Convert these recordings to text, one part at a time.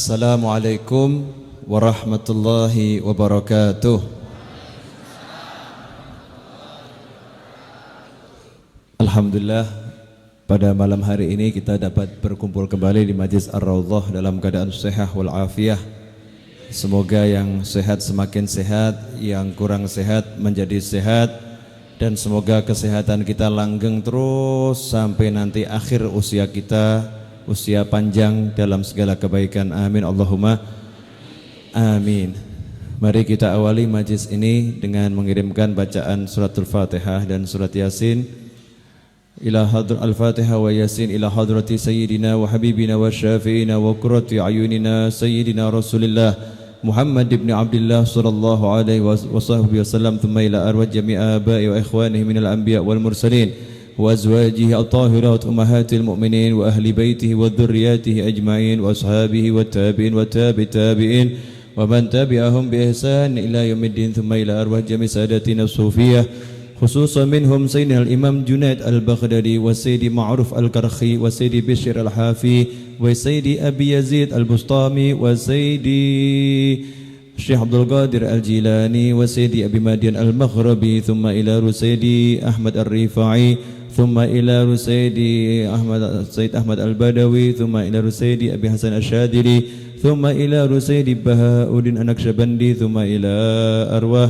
Assalamualaikum warahmatullahi wabarakatuh. Alhamdulillah, pada malam hari ini kita dapat berkumpul kembali di Majlis Ar-Raudhah dalam keadaan sehat wal afiyah. Semoga yang sehat semakin sehat, yang kurang sehat menjadi sehat, dan semoga kesehatan kita langgeng terus sampai nanti akhir usia kita, usia panjang dalam segala kebaikan. Amin Allahumma amin. Mari kita awali majlis ini dengan mengirimkan bacaan suratul Fatihah dan surat Yasin. Ila hadrat al-Fatihah wa Yasin ila hadrati sayyidina wa habibina wa syafi'ina wa qurrati ayunina sayyidina Rasulillah Muhammad ibn Abdullah sallallahu alaihi wa sahbihi wasallam, thumma ila arwah jami'a aba'i wa ikhwanihi minal anbiya wal mursalin wa azwajihi at-tahirat ummahatil mu'minin wa ahli baitihi wa dhurriyyatihi ajma'in wa ashabihi wa tabi'in wa tabi'in wa man tabi'ahum bi ihsan ila yaumiddin, thumma ila arwah jami' sadatina as-sufiyah khususan minhum sayyidina al-imam Junaid al-Baghdadi wa sayyidi Ma'ruf al-Karkhi wa sayyidi Bishr al-Hafi wa sayyidi Abi Yazid al-Bustami wa sayyidi Syekh Abdul Qadir al-Jilani wa sayyidi Abi Madian al-Maghribi, thumma ila sayyidi Ahmad al-Rifai, thumma ila sayyidi Sayyid Ahmad al-Badawi, thumma ila sayyidi Abi Hasan al-Shadili, thumma ila sayyidi Bahauddin an-Naqshbandi, thumma ila arwah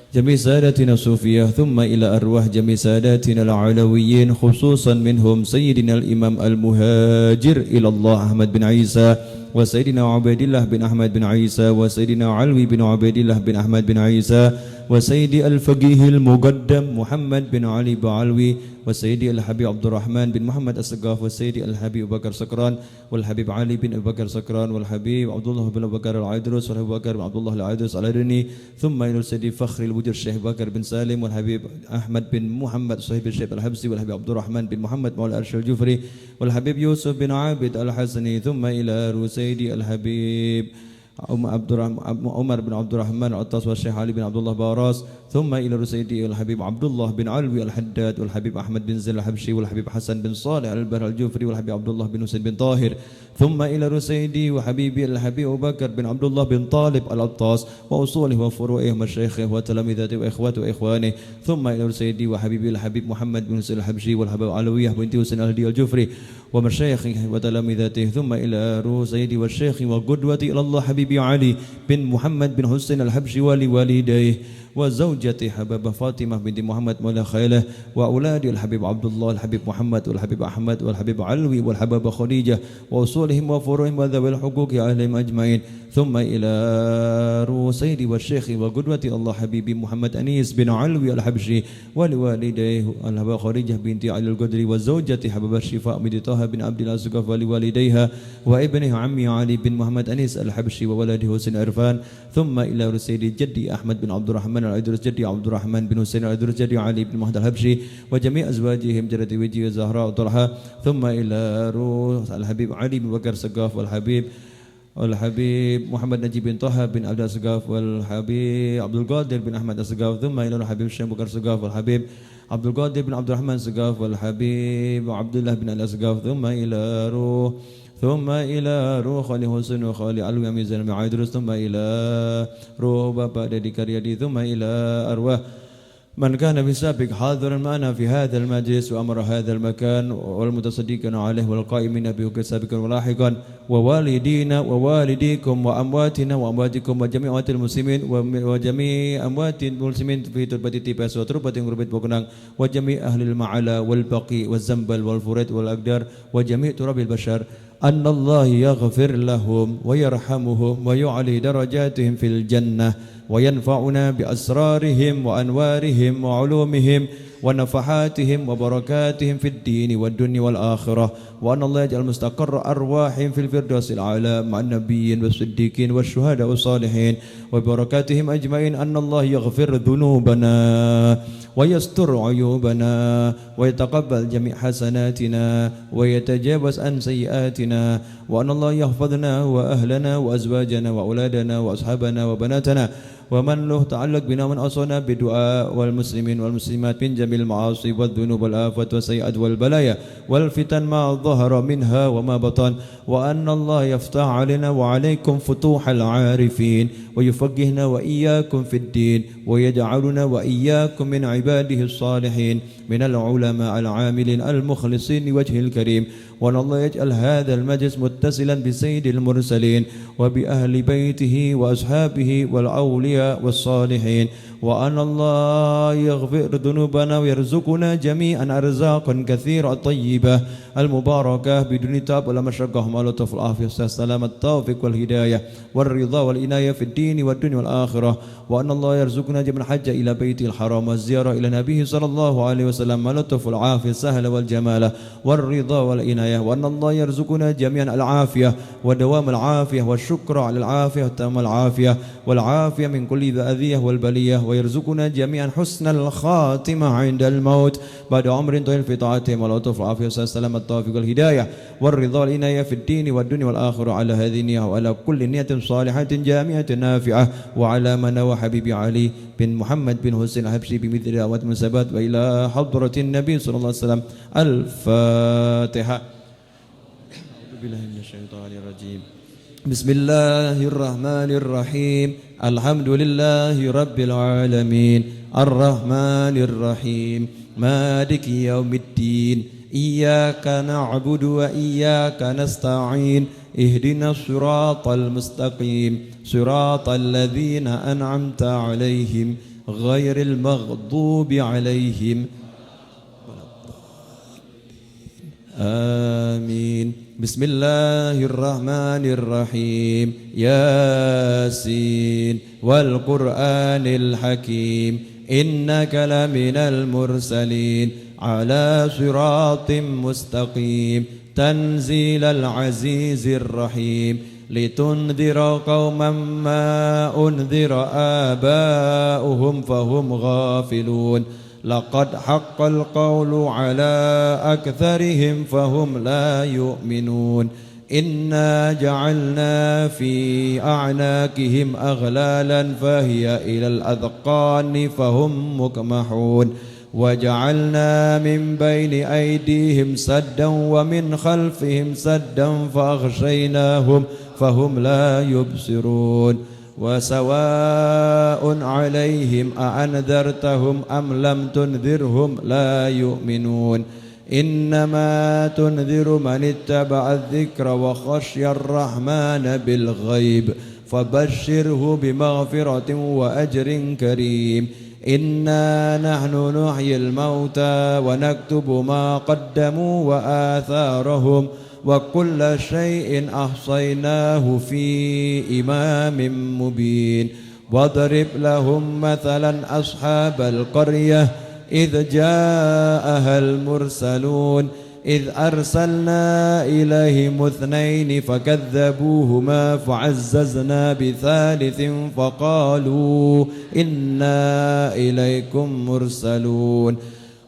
جميع ساداتنا الصوفية، ثم إلى أرواح جميع ساداتنا العلويين خصوصا منهم سيدنا الإمام المهاجر إلى الله أحمد بن عيسى وسيدنا عبيد الله بن أحمد بن عيسى وسيدنا علوي بن عبيد الله بن أحمد بن عيسى وسيدي الفقيه المقدم محمد بن علي بعلوي وسيدي الحبيب عبد الرحمن بن محمد السقاف وسيدي الحبيب أبو بكر سكران والحبيب علي بن أبو بكر سكران والحبيب عبد الله بن أبو بكر العيدروس والحبيب أبو بكر بن عبد الله العيدروس الأردني، ثم إلى سيدي فخر الوجود الشيخ بكر بن سالم والحبيب أحمد بن محمد صهيب الشيخ الحبسي والحبيب عبد الرحمن بن محمد مولى الأرش الجفري والحبيب يوسف بن عابد الحسني، ثم إلى سيدي الحبيب عمر بن عبد الرحمن العطاس والشيخ علي بن عبد الله باراس، ثم إلى سيدي الحبيب عبد الله بن علوي الحداد والحبيب أحمد بن زين الحبشي والحبيب حسن بن صالح البر الجوفري والحبيب عبد الله بن حسين بن طاهر، ثم إلى سيدي وحبيبي الحبيب أبو بكر بن عبد الله بن طالب العطاس وأصوله وفروعه ومشايخه وتلامذته وإخواته وإخوانه، ثم إلى سيدي وحبيبي الحبيب محمد بن حسين الحبشي والحبيب علوية بنت حسين الهدي الجوفري ومشايخه وتلامذته، ثم إلى سيدي والشيخ وقدوتي إلى الله حبيبي علي بن محمد بن حسين الحبشي ولوالديه وزوجته حبابة فاطمة بنت محمد مولى خيله وأولاد الحبيب عبد الله الحبيب محمد والحبيب أحمد والحبيب علوي والحبابة خديجة وأصولهم وفروعهم وذوي الحقوق عليهم أجمعين، ثم إلى سيدي والشيخ وقدوتي الله حبيبي محمد أنيس بن علوي الحبشي ولوالديه الحبابة خديجة بنت علي القدري وزوجته حبابة الشفاء بنت طه بن عبد الله الزقاف ولوالديها وابنه عمي علي بن محمد أنيس الحبشي وولده حسين عرفان، ثم إلى سيدي جدي أحمد بن عبد الرحمن العيدروس جدي عبد الرحمن بن حسين العيدروس جدي علي بن محمد الحبشي وجميع أزواجهم جدتي وجي زهراء وطلحة، ثم إلى روح الحبيب علي بن بكر السقاف والحبيب محمد نجيب بن طه بن عبد السقاف والحبيب عبد القادر بن أحمد السقاف، ثم إلى الحبيب الشيخ بكر السقاف والحبيب عبد القادر بن عبد الرحمن السقاف والحبيب عبد الله بن علي السقاف، ثم إلى روح خالي حسين وخالي علوي ميزان معيدروس، ثم إلى روح بابا ديدي كريدي، ثم إلى أرواح من كان بسابق حاضرا معنا في هذا المجلس وأمر هذا المكان والمتصدقين عليه والقائمين بحقوق سابقا ولاحقا ووالدينا ووالديكم وأمواتنا وأمواتكم وجميع أموات المسلمين وجميع أموات المسلمين في تربة تيباس وتربة غربة بوكنان وجميع أهل المعلى والبقي والزنبل والفريد والأقدار وجميع تراب البشر أن الله يغفر لهم ويرحمهم ويعلي درجاتهم في الجنة وينفعنا بأسرارهم وأنوارهم وعلومهم ونفحاتهم وبركاتهم في الدين والدنيا والآخرة، وأن الله يجعل مستقر أرواحهم في الفردوس الأعلى مع النبيين والصديقين والشهداء والصالحين وبركاتهم أجمعين، أن الله يغفر ذنوبنا ويستر عيوبنا ويتقبل جميع حسناتنا ويتجاوز عن سيئاتنا، وأن الله يحفظنا وأهلنا وأزواجنا وأولادنا وأصحابنا وبناتنا ومن له تعلق بنا ومن أوصانا بدعاء والمسلمين والمسلمات من جميع المعاصي والذنوب والآفات والسيئات والبلايا والفتن ما ظهر منها وما بطن، وأن الله يفتح علينا وعليكم فتوح العارفين ويفقهنا وإياكم في الدين ويجعلنا وإياكم من عباده الصالحين من العلماء العاملين المخلصين لوجهه الكريم، وأن الله يجعل هذا المجلس متصلا بسيد المرسلين وبأهل بيته وأصحابه والأولياء والصالحين، وأن الله يغفر ذنوبنا ويرزقنا جميعا أرزاقا كثيرة طيبة المباركة بدون تعب ولا مشقة مع لطف العافية والسلامة التوفيق والهداية والرضا والعناية في الدين والدنيا والآخرة، وأن الله يرزقنا جميعا الحج إلى بيت الحرام والزيارة إلى نبيه صلى الله عليه وسلم مع لطف العافية السهل والجمال والرضا والعناية، وأن الله يرزقنا جميعا العافية ودوام العافية والشكر على العافية وتمام العافية والعافية من كل ذي أذية والبلية، ويرزقنا جميعا حسن الخاتمة عند الموت بعد عمر طويل في طاعته ولطف العافية والسلام التوفيق والهداية والرضا والعناية في الدين والدنيا والآخرة على هذه النية وعلى كل نية صالحة جامعة نافعة، وعلى من وحبيبي علي بن محمد بن حسين الحبشي بمثل دعوة المناسبات وإلى حضرة النبي صلى الله عليه وسلم. الفاتحة. أعوذ بالله من الشيطان الرجيم. بسم الله الرحمن الرحيم. الحمد لله رب العالمين الرحمن الرحيم مالك يوم الدين إياك نعبد وإياك نستعين اهدنا الصراط المستقيم صراط الذين أنعمت عليهم غير المغضوب عليهم آمين. بسم الله الرحمن الرحيم ياسين والقرآن الحكيم إنك لمن المرسلين على صراط مستقيم تنزيل العزيز الرحيم لتنذر قوما ما أنذر آباؤهم فهم غافلون لقد حق القول على أكثرهم فهم لا يؤمنون إنا جعلنا في أعناقهم أغلالا فهي إلى الأذقان فهم مقمحون وجعلنا من بين أيديهم سدا ومن خلفهم سدا فأغشيناهم فهم لا يبصرون وسواء عليهم أأنذرتهم أم لم تنذرهم لا يؤمنون إنما تنذر من اتبع الذكر وخشي الرحمن بالغيب فبشره بمغفرة وأجر كريم إنا نحن نحيي الموتى ونكتب ما قدموا وآثارهم وكل شيء أحصيناه في إمام مبين واضرب لهم مثلا أصحاب القرية إذ جاءها المرسلون إذ أرسلنا إليهم اثنين فكذبوهما فعززنا بثالث فقالوا إنا إليكم مرسلون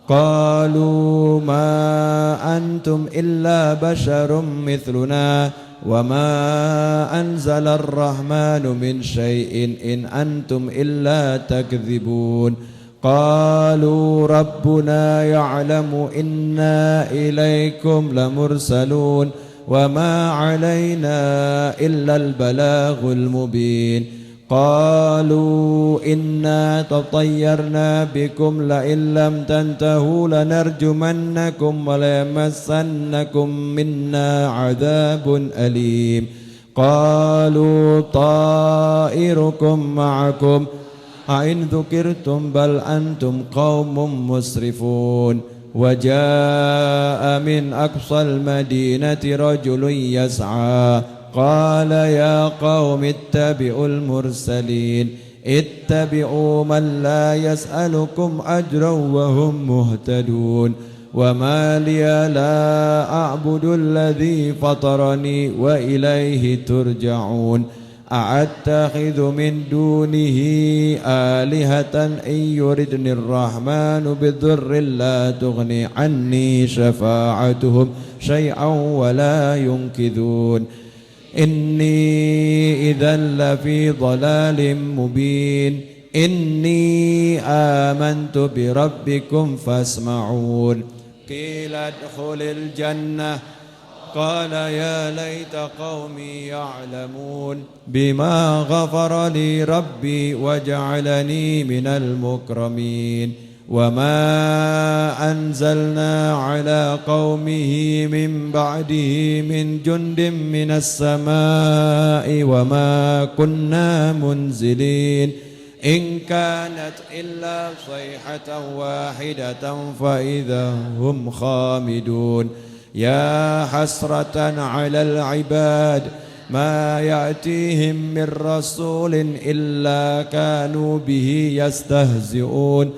قالوا ما أنتم إلا بشر مثلنا وما أنزل الرحمن من شيء إن أنتم إلا تكذبون قالوا ربنا يعلم إنا إليكم لمرسلون وما علينا إلا البلاغ المبين قالوا إنا تطيرنا بكم لئن لم تنتهوا لنرجمنكم وليمسنكم منا عذاب أليم قالوا طائركم معكم أئن ذكرتم بل أنتم قوم مسرفون وجاء من أقصى المدينة رجل يسعى قال يا قوم اتبعوا المرسلين اتبعوا من لا يسألكم أجرا وهم مهتدون وما لي لا أعبد الذي فطرني وإليه ترجعون أأتخذ من دونه آلهة إن يردني الرحمن بضر لا تغني عني شفاعتهم شيئا ولا ينقذون إني إذا لفي ضلال مبين إني آمنت بربكم فاسمعون قيل ادخل الجنة قال يا ليت قومي يعلمون بما غفر لي ربي وجعلني من المكرمين وما أنزلنا على قومه من بعده من جند من السماء وما كنا منزلين إن كانت إلا صيحة واحدة فإذا هم خامدون يا حسرة على العباد ما يأتيهم من رسول إلا كانوا به يستهزئون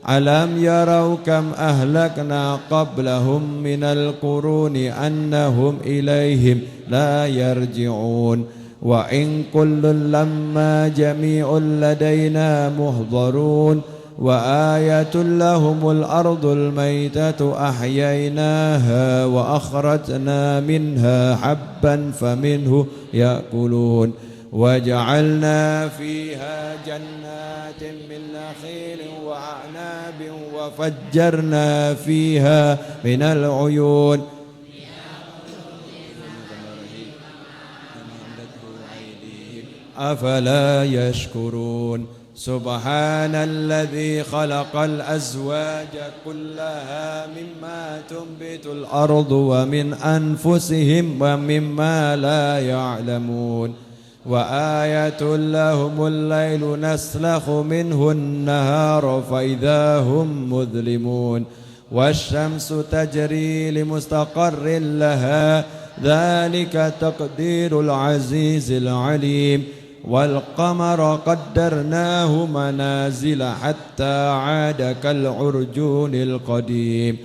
ألم يروا كم أهلكنا قبلهم من القرون أنهم إليهم لا يرجعون وإن كل لما جميع لدينا محضرون وآية لهم الأرض الميتة أحييناها وأخرجنا منها حبا فمنه يأكلون وجعلنا فيها جنات من نخيل وأعناب وفجرنا فيها من العيون أفلا يشكرون سبحان الذي خلق الأزواج كلها مما تنبت الأرض ومن أنفسهم ومما لا يعلمون وآية لهم الليل نسلخ منه النهار فإذا هم مظلمون والشمس تجري لمستقر لها ذلك تقدير العزيز العليم والقمر قدرناه منازل حتى عاد كالعرجون القديم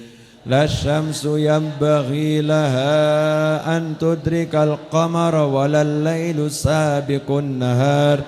لا الشمس ينبغي لها أن تدرك القمر ولا الليل سابق النهار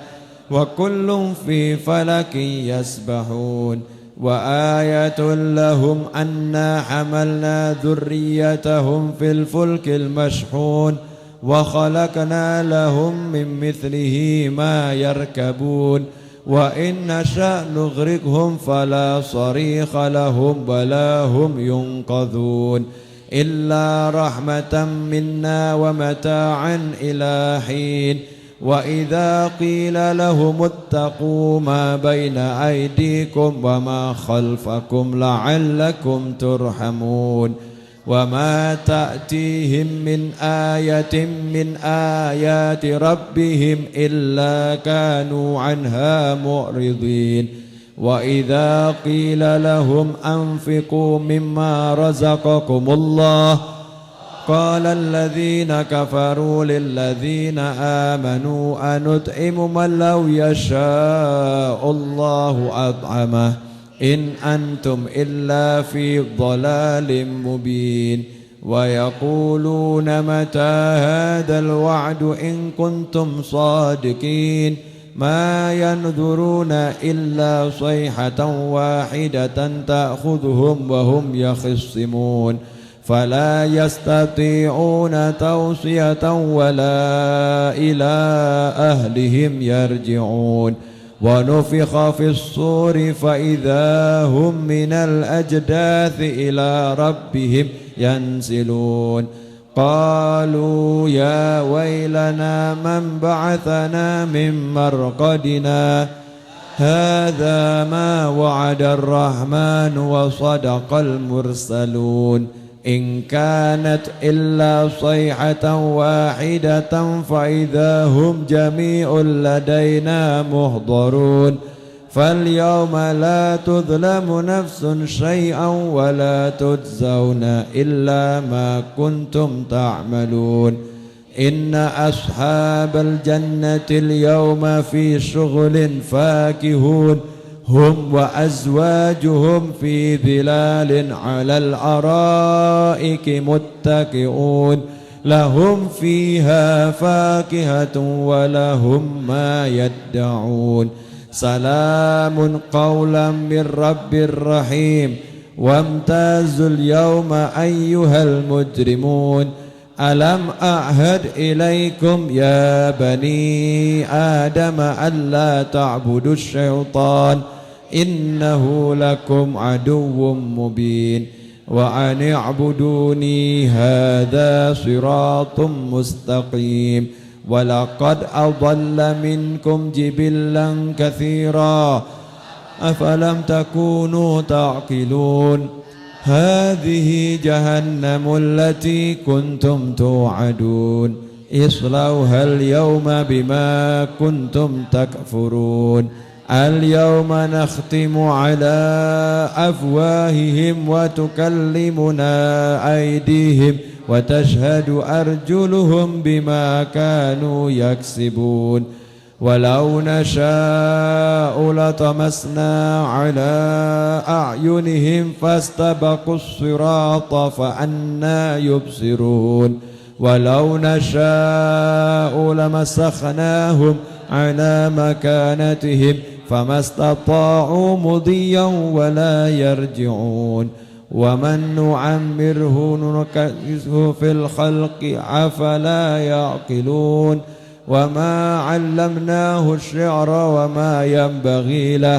وكل في فلك يسبحون وآية لهم أنا حملنا ذريتهم في الفلك المشحون وخلقنا لهم من مثله ما يركبون وإن نشأ نغرقهم فلا صريخ لهم ولا هم ينقذون إلا رحمة منا ومتاعا إلى حين وإذا قيل لهم اتقوا ما بين أيديكم وما خلفكم لعلكم ترحمون وما تأتيهم من آية من آيات ربهم إلا كانوا عنها معرضين وإذا قيل لهم أنفقوا مما رزقكم الله قال الذين كفروا للذين آمنوا أنطعم من لو يشاء الله أطعمه إن أنتم إلا في ضلال مبين ويقولون متى هذا الوعد إن كنتم صادقين ما ينظرون إلا صيحة واحدة تأخذهم وهم يخصمون فلا يستطيعون توصية ولا إلى أهلهم يرجعون ونفخ في الصور فإذا هم من الأجداث إلى ربهم ينسلون قالوا يا ويلنا من بعثنا من مرقدنا هذا ما وعد الرحمن وصدق المرسلون إن كانت إلا صيحة واحدة فإذا هم جميع لدينا محضرون فاليوم لا تظلم نفس شيئا ولا تجزون إلا ما كنتم تعملون إن أصحاب الجنة اليوم في شغل فاكهون هم وأزواجهم في ظلال على الأرائك متكئون لهم فيها فاكهة ولهم ما يدعون سلام قولا من رب رحيم وامتازوا اليوم أيها المجرمون ألم أعهد إليكم يا بني آدم ألا تعبدوا الشيطان إنه لكم عدو مبين وأن اعبدوني هذا صراط مستقيم ولقد أضل منكم جبلا كثيرا أفلم تكونوا تعقلون هذه جهنم التي كنتم توعدون اصلوها اليوم بما كنتم تكفرون اليوم نختم على أفواههم وتكلمنا أيديهم وتشهد أرجلهم بما كانوا يكسبون ولو نشاء لطمسنا على أعينهم فاستبقوا الصراط فأنى يبصرون ولو نشاء لمسخناهم على مكانتهم فما استطاعوا مضيا ولا يرجعون ومن نعمره ننكسه في الخلق أفلا يعقلون وما علمناه الشعر وما ينبغي له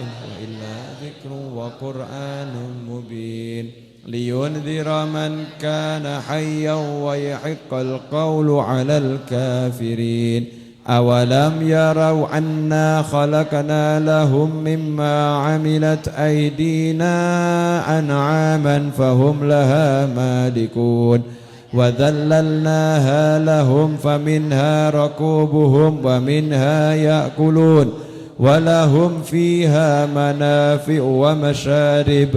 إن هو إلا ذكر وقرآن مبين لينذر من كان حيا ويحق القول على الكافرين أولم يروا أنا خلقنا لهم مما عملت أيدينا أنعاما فهم لها مالكون وذللناها لهم فمنها ركوبهم ومنها يأكلون ولهم فيها منافع ومشارب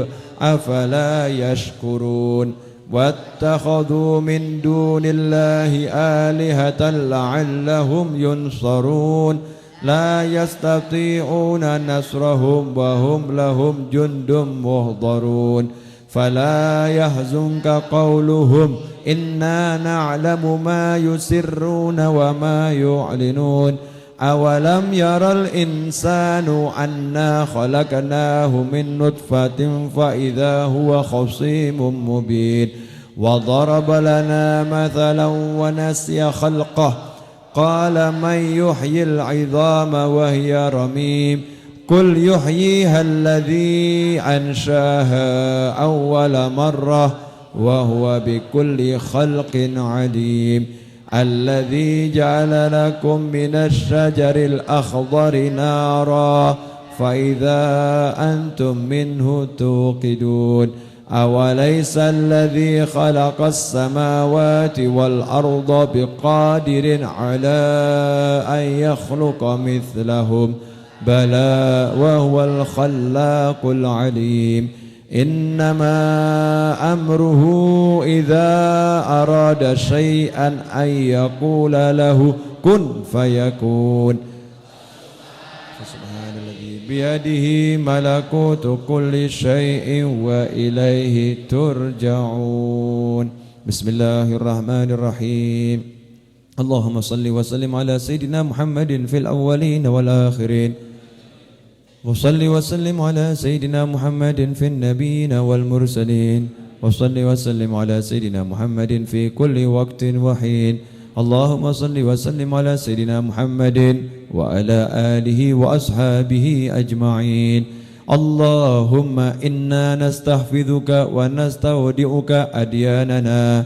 أفلا يشكرون واتخذوا من دون الله آلهة لعلهم ينصرون لا يستطيعون نصرهم وهم لهم جند مهضرون فلا يحزنك قولهم إنا نعلم ما يسرون وما يعلنون أولم يرى الإنسان أنا خلقناه من نطفة فإذا هو خصيم مبين وضرب لنا مثلا ونسي خلقه قال من يحيي العظام وهي رميم قل يحييها الذي أنشاها أول مرة وهو بكل خلق عليم الذي جعل لكم من الشجر الأخضر نارا فإذا أنتم منه توقدون أوليس الذي خلق السماوات والأرض بقادر على أن يخلق مثلهم بلى وهو الخلاق العليم إنما أمره إذا أراد شيئا أن يقول له كن فيكون سبحان الذي بيده ملكوت كل شيء وإليه ترجعون بسم الله الرحمن الرحيم اللهم صل وسلم على سيدنا محمد في الأولين والآخرين وصل وسلم على سيدنا محمد في النبيين والمرسلين وصل وسلم على سيدنا محمد في كل وقت وحين اللهم صل وسلم على سيدنا محمد وعلى آله وأصحابه أجمعين اللهم إنا نستحفظك ونستودعك أدياننا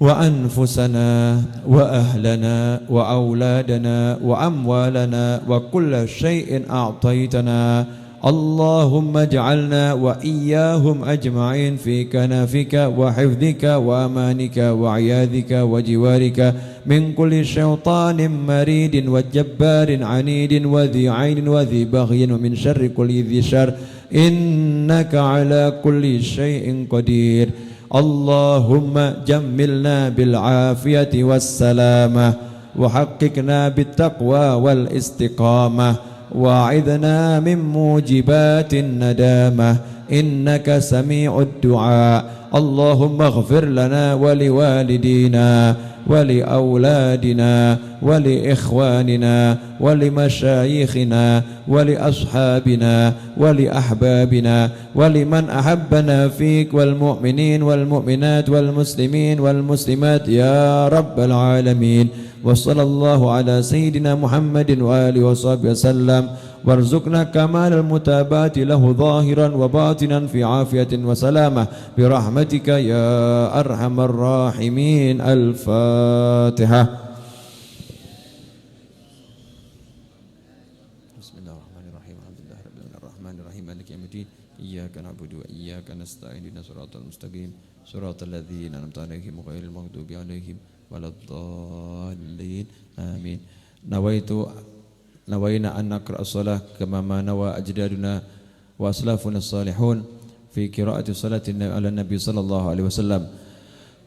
وأنفسنا وأهلنا وأولادنا وأموالنا وكل شيء أعطيتنا اللهم اجعلنا وإياهم أجمعين في كنفك وحفظك وأمانك وعياذك وجوارك من كل شيطان مريد وجبار عنيد وذي عين وذي بغي ومن شر كل ذي شر إنك على كل شيء قدير اللهم جملنا بالعافية والسلامة وحققنا بالتقوى والاستقامة واعذنا من موجبات الندامة إنك سميع الدعاء اللهم اغفر لنا ولوالدينا ولأولادنا ولإخواننا ولمشايخنا ولأصحابنا ولأحبابنا ولمن أحبنا فيك والمؤمنين والمؤمنات والمسلمين والمسلمات يا رب العالمين. وصلى الله على سيدنا محمد وآله وصحبه وسلم وارزقنا كمال المتابعة له ظاهرا وباطنا في عافية وسلامة برحمتك يا أرحم الراحمين. الفاتحة. بسم الله الرحمن الرحيم. الحمد لله رب العالمين الرحمن الرحيم مالك يوم الدين إياك نعبد وإياك نستعين اهدنا الصراط المستقيم صراط الذين أنعمت عليهم غير المغضوب عليهم ولا الضالين آمين. نوينا أن نقرأ الصلاة كما ما نوى أجدادنا وأسلافنا الصالحون في قراءة صلاة على النبي صلى الله عليه وسلم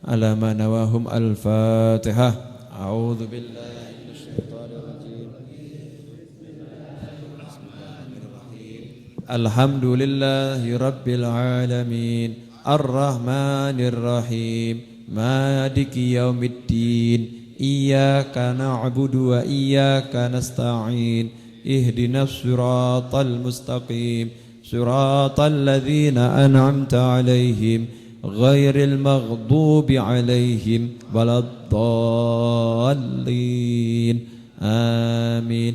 على ما نواهم. الفاتحة. أعوذ بالله من الشيطان الرجيم. بسم الله الرحمن الرحيم. الحمد لله رب العالمين الرحمن الرحيم مالك يوم الدين إياك نعبد وإياك نستعين اهدنا الصراط المستقيم صراط الذين أنعمت عليهم غير المغضوب عليهم ولا الضالين آمين.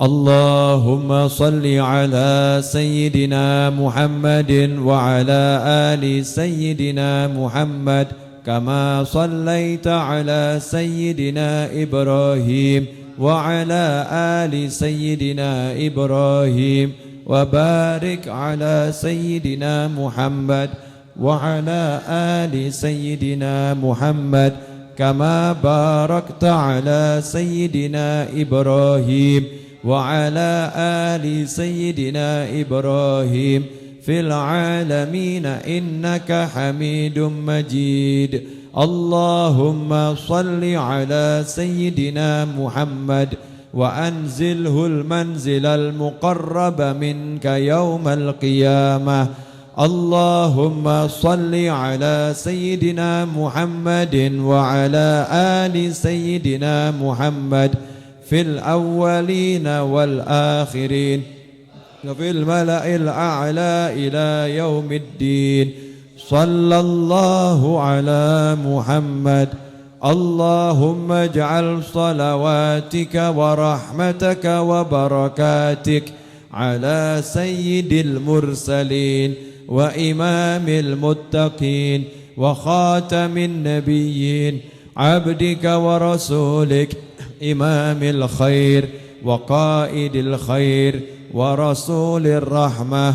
اللهم صل على سيدنا محمد وعلى آل سيدنا محمد كما صليت على سيدنا إبراهيم وعلى آل سيدنا إبراهيم وبارك على سيدنا محمد وعلى آل سيدنا محمد كما باركت على سيدنا إبراهيم وعلى آل سيدنا إبراهيم في العالمين إنك حميد مجيد. اللهم صل على سيدنا محمد وأنزله المنزل المقرب منك يوم القيامة. اللهم صل على سيدنا محمد وعلى آل سيدنا محمد في الأولين والآخرين وفي الملأ الأعلى إلى يوم الدين. صلى الله على محمد. اللهم اجعل صلواتك ورحمتك وبركاتك على سيد المرسلين وإمام المتقين وخاتم النبيين عبدك ورسولك إمام الخير وقائد الخير ورسول الرحمة.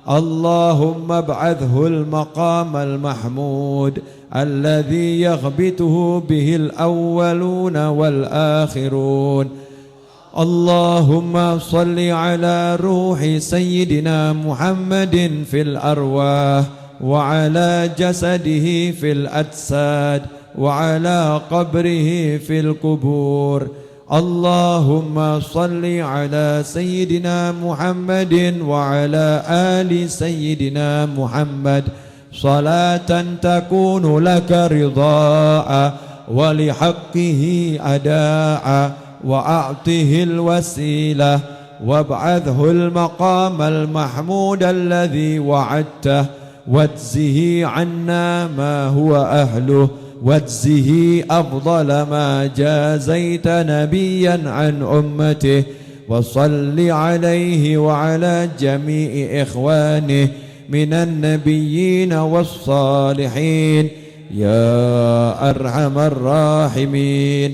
اللهم ابعثه المقام المحمود الذي يغبطه به الأولون والآخرون. اللهم صل على روح سيدنا محمد في الأرواح وعلى جسده في الأجساد وعلى قبره في القبور. اللهم صل على سيدنا محمد وعلى آل سيدنا محمد صلاة تكون لك رضاء ولحقه أداء وأعطه الوسيلة وابعثه المقام المحمود الذي وعدته واجزه عنا ما هو أهله واجزه أفضل ما جازيت نبيا عن أمته. وصل عليه وعلى جميع إخوانه من النبيين والصالحين يا أرحم الراحمين.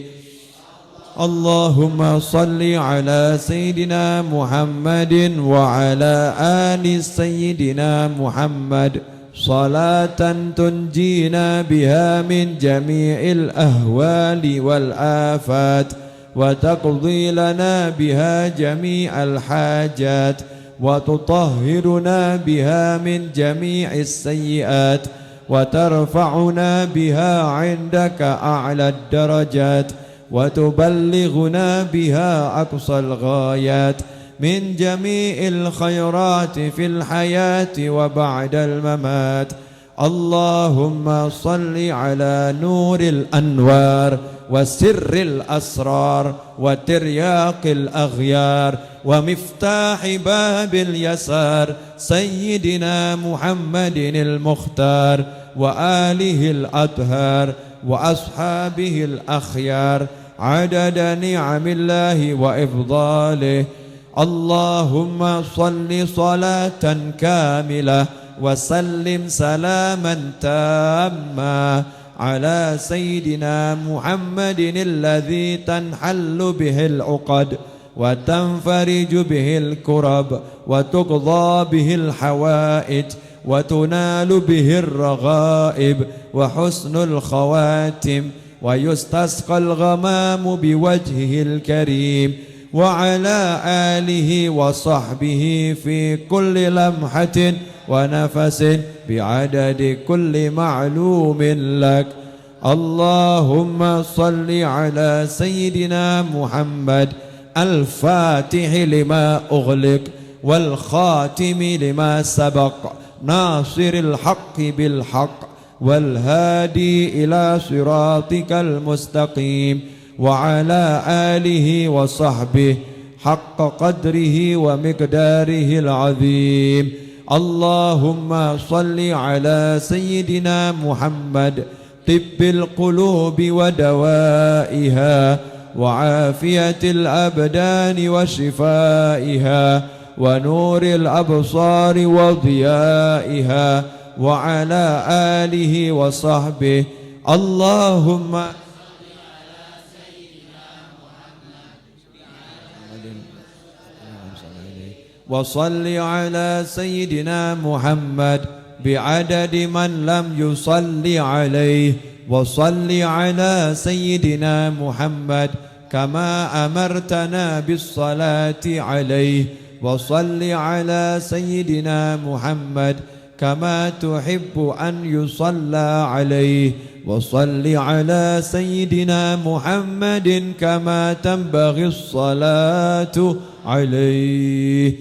اللهم صل على سيدنا محمد وعلى آل سيدنا محمد صلاة تنجينا بها من جميع الأهوال والآفات وتقضي لنا بها جميع الحاجات وتطهرنا بها من جميع السيئات وترفعنا بها عندك أعلى الدرجات وتبلغنا بها أقصى الغايات من جميع الخيرات في الحياة وبعد الممات. اللهم صل على نور الأنوار وسر الأسرار وترياق الأغيار ومفتاح باب اليسار سيدنا محمد المختار وآله الأطهار وأصحابه الأخيار عدد نعم الله وإفضاله. اللهم صل صلاة كاملة وسلم سلاما تاما على سيدنا محمد الذي تنحل به العقد وتنفرج به الكرب وتقضى به الحوائج وتنال به الرغائب وحسن الخواتم ويستسقى الغمام بوجهه الكريم وعلى آله وصحبه في كل لمحة ونفس بعدد كل معلوم لك. اللهم صل على سيدنا محمد الفاتح لما أغلق والخاتم لما سبق ناصر الحق بالحق والهادي إلى صراطك المستقيم وعلى آله وصحبه حق قدره ومقداره العظيم. اللهم صل على سيدنا محمد طب القلوب ودوائها وعافية الأبدان وشفائها ونور الأبصار وضيائها وعلى آله وصحبه. اللهم وصل على سيدنا محمد بعدد من لم يصل عليه وصل على سيدنا محمد كما أمرتنا بالصلاة عليه وصل على سيدنا محمد كما تحب أن يصلى عليه وصل على سيدنا محمد كما تنبغي الصلاة عليه.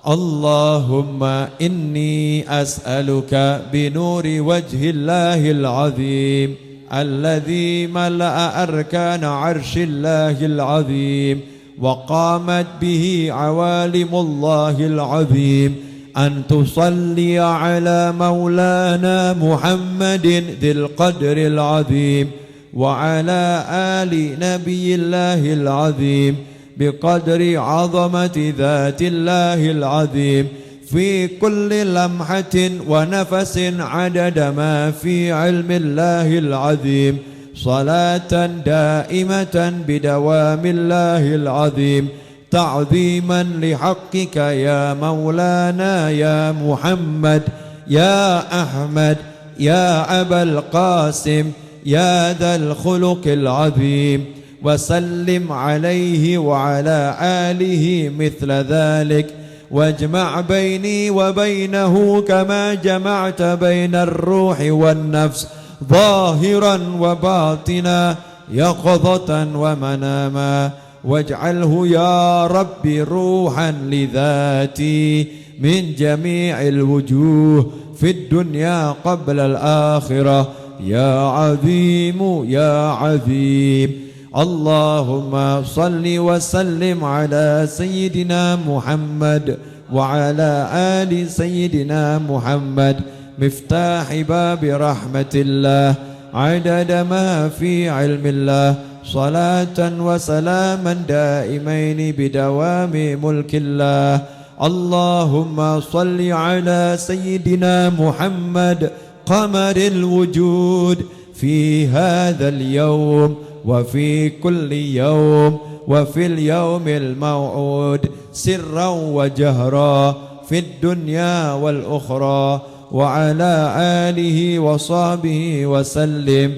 اللهم إني أسألك بنور وجه الله العظيم الذي ملأ أركان عرش الله العظيم وقامت به عوالم الله العظيم أن تصلي على مولانا محمد ذي القدر العظيم وعلى آل نبي الله العظيم بقدر عظمة ذات الله العظيم في كل لمحة ونفس عدد ما في علم الله العظيم صلاة دائمة بدوام الله العظيم تعظيما لحقك يا مولانا يا محمد يا أحمد يا أبا القاسم يا ذا الخلق العظيم وسلم عليه وعلى آله مثل ذلك واجمع بيني وبينه كما جمعت بين الروح والنفس ظاهرا وباطنا يقظة ومناما واجعله يا رب روحا لذاتي من جميع الوجوه في الدنيا قبل الآخرة يا عظيم يا عظيم. اللهم صل وسلم على سيدنا محمد وعلى آل سيدنا محمد مفتاح باب رحمة الله عدد ما في علم الله صلاة وسلاما دائمين بدوام ملك الله. اللهم صل على سيدنا محمد قمر الوجود في هذا اليوم وفي كل يوم وفي اليوم الموعود سرا وجهرا في الدنيا والأخرى وعلى آله وصحبه وسلم.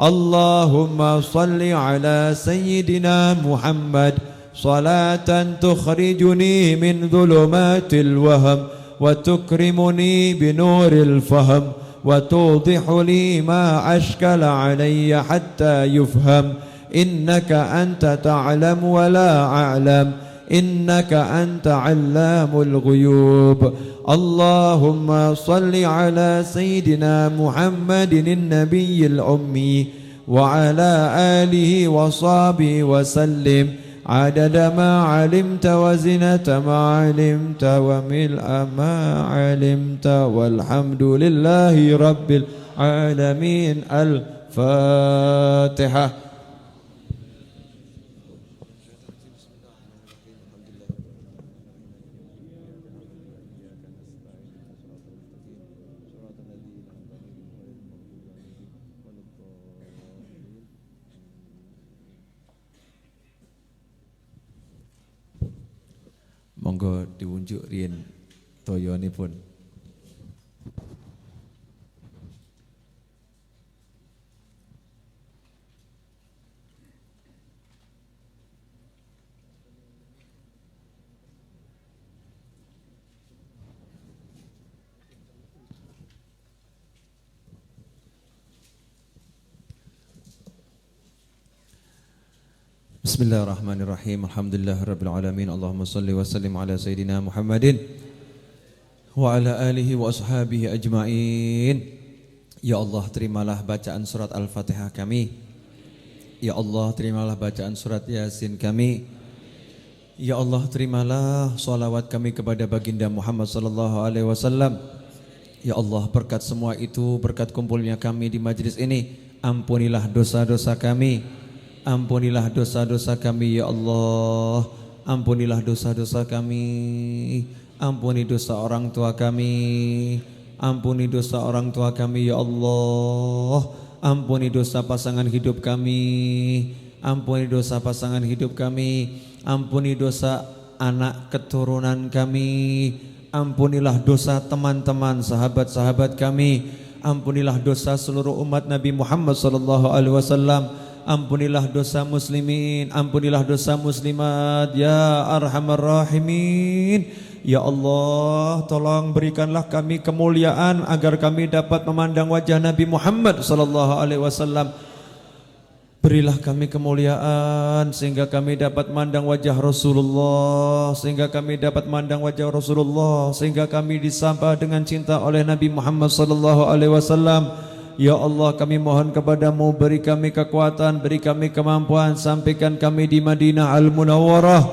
اللهم صل على سيدنا محمد صلاة تخرجني من ظلمات الوهم وتكرمني بنور الفهم وتوضح لي ما أشكل علي حتى يفهم إنك أنت تعلم ولا أعلم إنك أنت علام الغيوب اللهم صل على سيدنا محمد النبي الأمي وعلى آله وصحبه وسلم عدد ما علمت وزنة ما علمت وملء ما علمت والحمد لله رب العالمين. الفاتحة. Monggo diunjuk riyen toyonipun. Bismillahirrahmanirrahim. Alhamdulillahirabbil alamin. Allahumma shalli wa sallim ala sayidina Muhammadin wa ala alihi wa ashabihi ajmain. Ya Allah, terimalah bacaan surat Al-Fatihah kami. Ya Allah, terimalah bacaan surat Yasin kami. Ya Allah, terimalah salawat kami kepada baginda Muhammad sallallahu alaihi wasallam. Ya Allah, berkat semua itu, berkat kumpulnya kami di majlis ini, ampunilah dosa-dosa kami. Ampunilah dosa-dosa kami ya Allah. Ampunilah dosa-dosa kami. Ampuni dosa orang tua kami. Ampuni dosa orang tua kami ya Allah. Ampuni dosa pasangan hidup kami. Ampuni dosa pasangan hidup kami. Ampuni dosa anak keturunan kami. Ampunilah dosa teman-teman sahabat-sahabat kami. Ampunilah dosa seluruh umat Nabi Muhammad sallallahu alaihi wasallam. Ampunilah dosa muslimin, ampunilah dosa muslimat, ya arhamar rahimin. Ya Allah, tolong berikanlah kami kemuliaan agar kami dapat memandang wajah Nabi Muhammad sallallahu alaihi wasallam. Berilah kami kemuliaan sehingga kami dapat memandang wajah Rasulullah, sehingga kami dapat memandang wajah Rasulullah, sehingga kami disapa dengan cinta oleh Nabi Muhammad sallallahu alaihi wasallam. Ya Allah, kami mohon kepadamu, beri kami kekuatan, beri kami kemampuan, sampaikan kami di Madinah Al-Munawwarah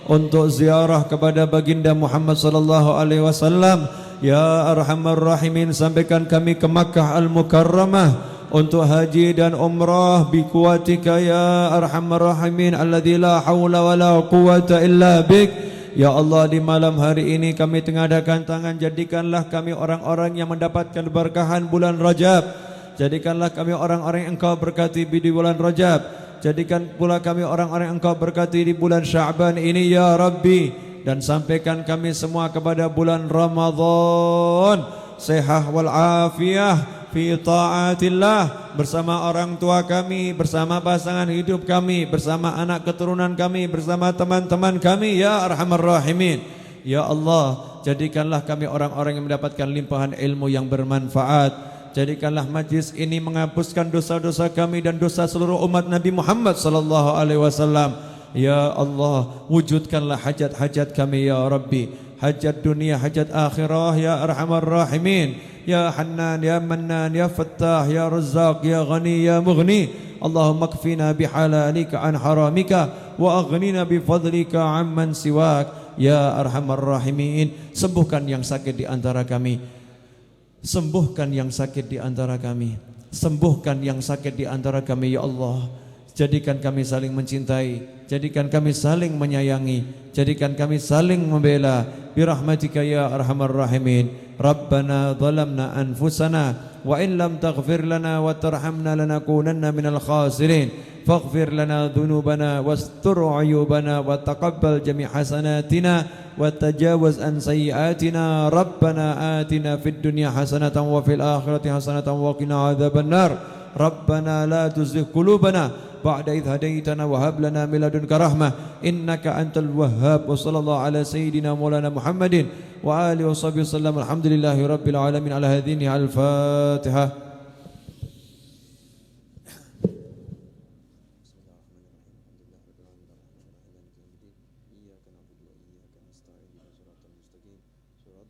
untuk ziarah kepada baginda Muhammad sallallahu alaihi wasallam. Ya Arhamar Rahimin, sampaikan kami ke Makkah Al-Mukarramah untuk haji dan umrah bi quwwatika ya Arhamar Rahimin alladzi la haula wala quwwata illa bik. Ya Allah, di malam hari ini kami tengadakan tangan, jadikanlah kami orang-orang yang mendapatkan berkahan bulan Rajab. Jadikanlah kami orang-orang yang Engkau berkati di bulan Rajab. Jadikan pula kami orang-orang yang Engkau berkati di bulan Sya'ban ini ya Rabbi. Dan sampaikan kami semua kepada bulan Ramadan sehat wal afiyah fi ta'atillah, bersama orang tua kami, bersama pasangan hidup kami, bersama anak keturunan kami, bersama teman-teman kami ya Arhamar Rahimin. Ya Allah, jadikanlah kami orang-orang yang mendapatkan limpahan ilmu yang bermanfaat. Jadikanlah majlis ini menghapuskan dosa-dosa kami dan dosa seluruh umat Nabi Muhammad sallallahu alaihi wasallam. Ya Allah, wujudkanlah hajat-hajat kami ya Rabbi, hajat dunia, hajat akhirah ya Arhamar Rahimin. Ya Hannan, ya Mannan, ya Fattah, ya Razzaq, ya Ghani, ya Mughni. Allahumma kfina bihalalika an haramika wa aghnina bifadlika amman siwak ya Arhamar Rahimin. Sembuhkan yang sakit di antara kami. Sembuhkan yang sakit di antara kami. Sembuhkan yang sakit di antara kami ya Allah. Jadikan kami saling mencintai, jadikan kami saling menyayangi, jadikan kami saling membela birahmatika ya arhamar rahimin. Rabbana zalamna anfusana wa in lam taghfir lana wa tarhamna lanakunanna minal khasirin. Faghfir lana dhunubana wastur uyubana wa taqabbal jami' hasanatina wa tajawaz an sayyiatina. Rabbana atina fid dunya hasanatan wa fil akhirati hasanatan wa qina adzaban nar. Rabbana la tuzigh qulubana ba'da idh hadaitana wa hab lana min ladunka rahmah innaka antal wahhab. Wa sallallahu ala sayyidina maulana Muhammadin wa alihi wa sahbihi wasallam. Alhamdulillahi rabbil alamin. Ala hadhihi al-Fatihah.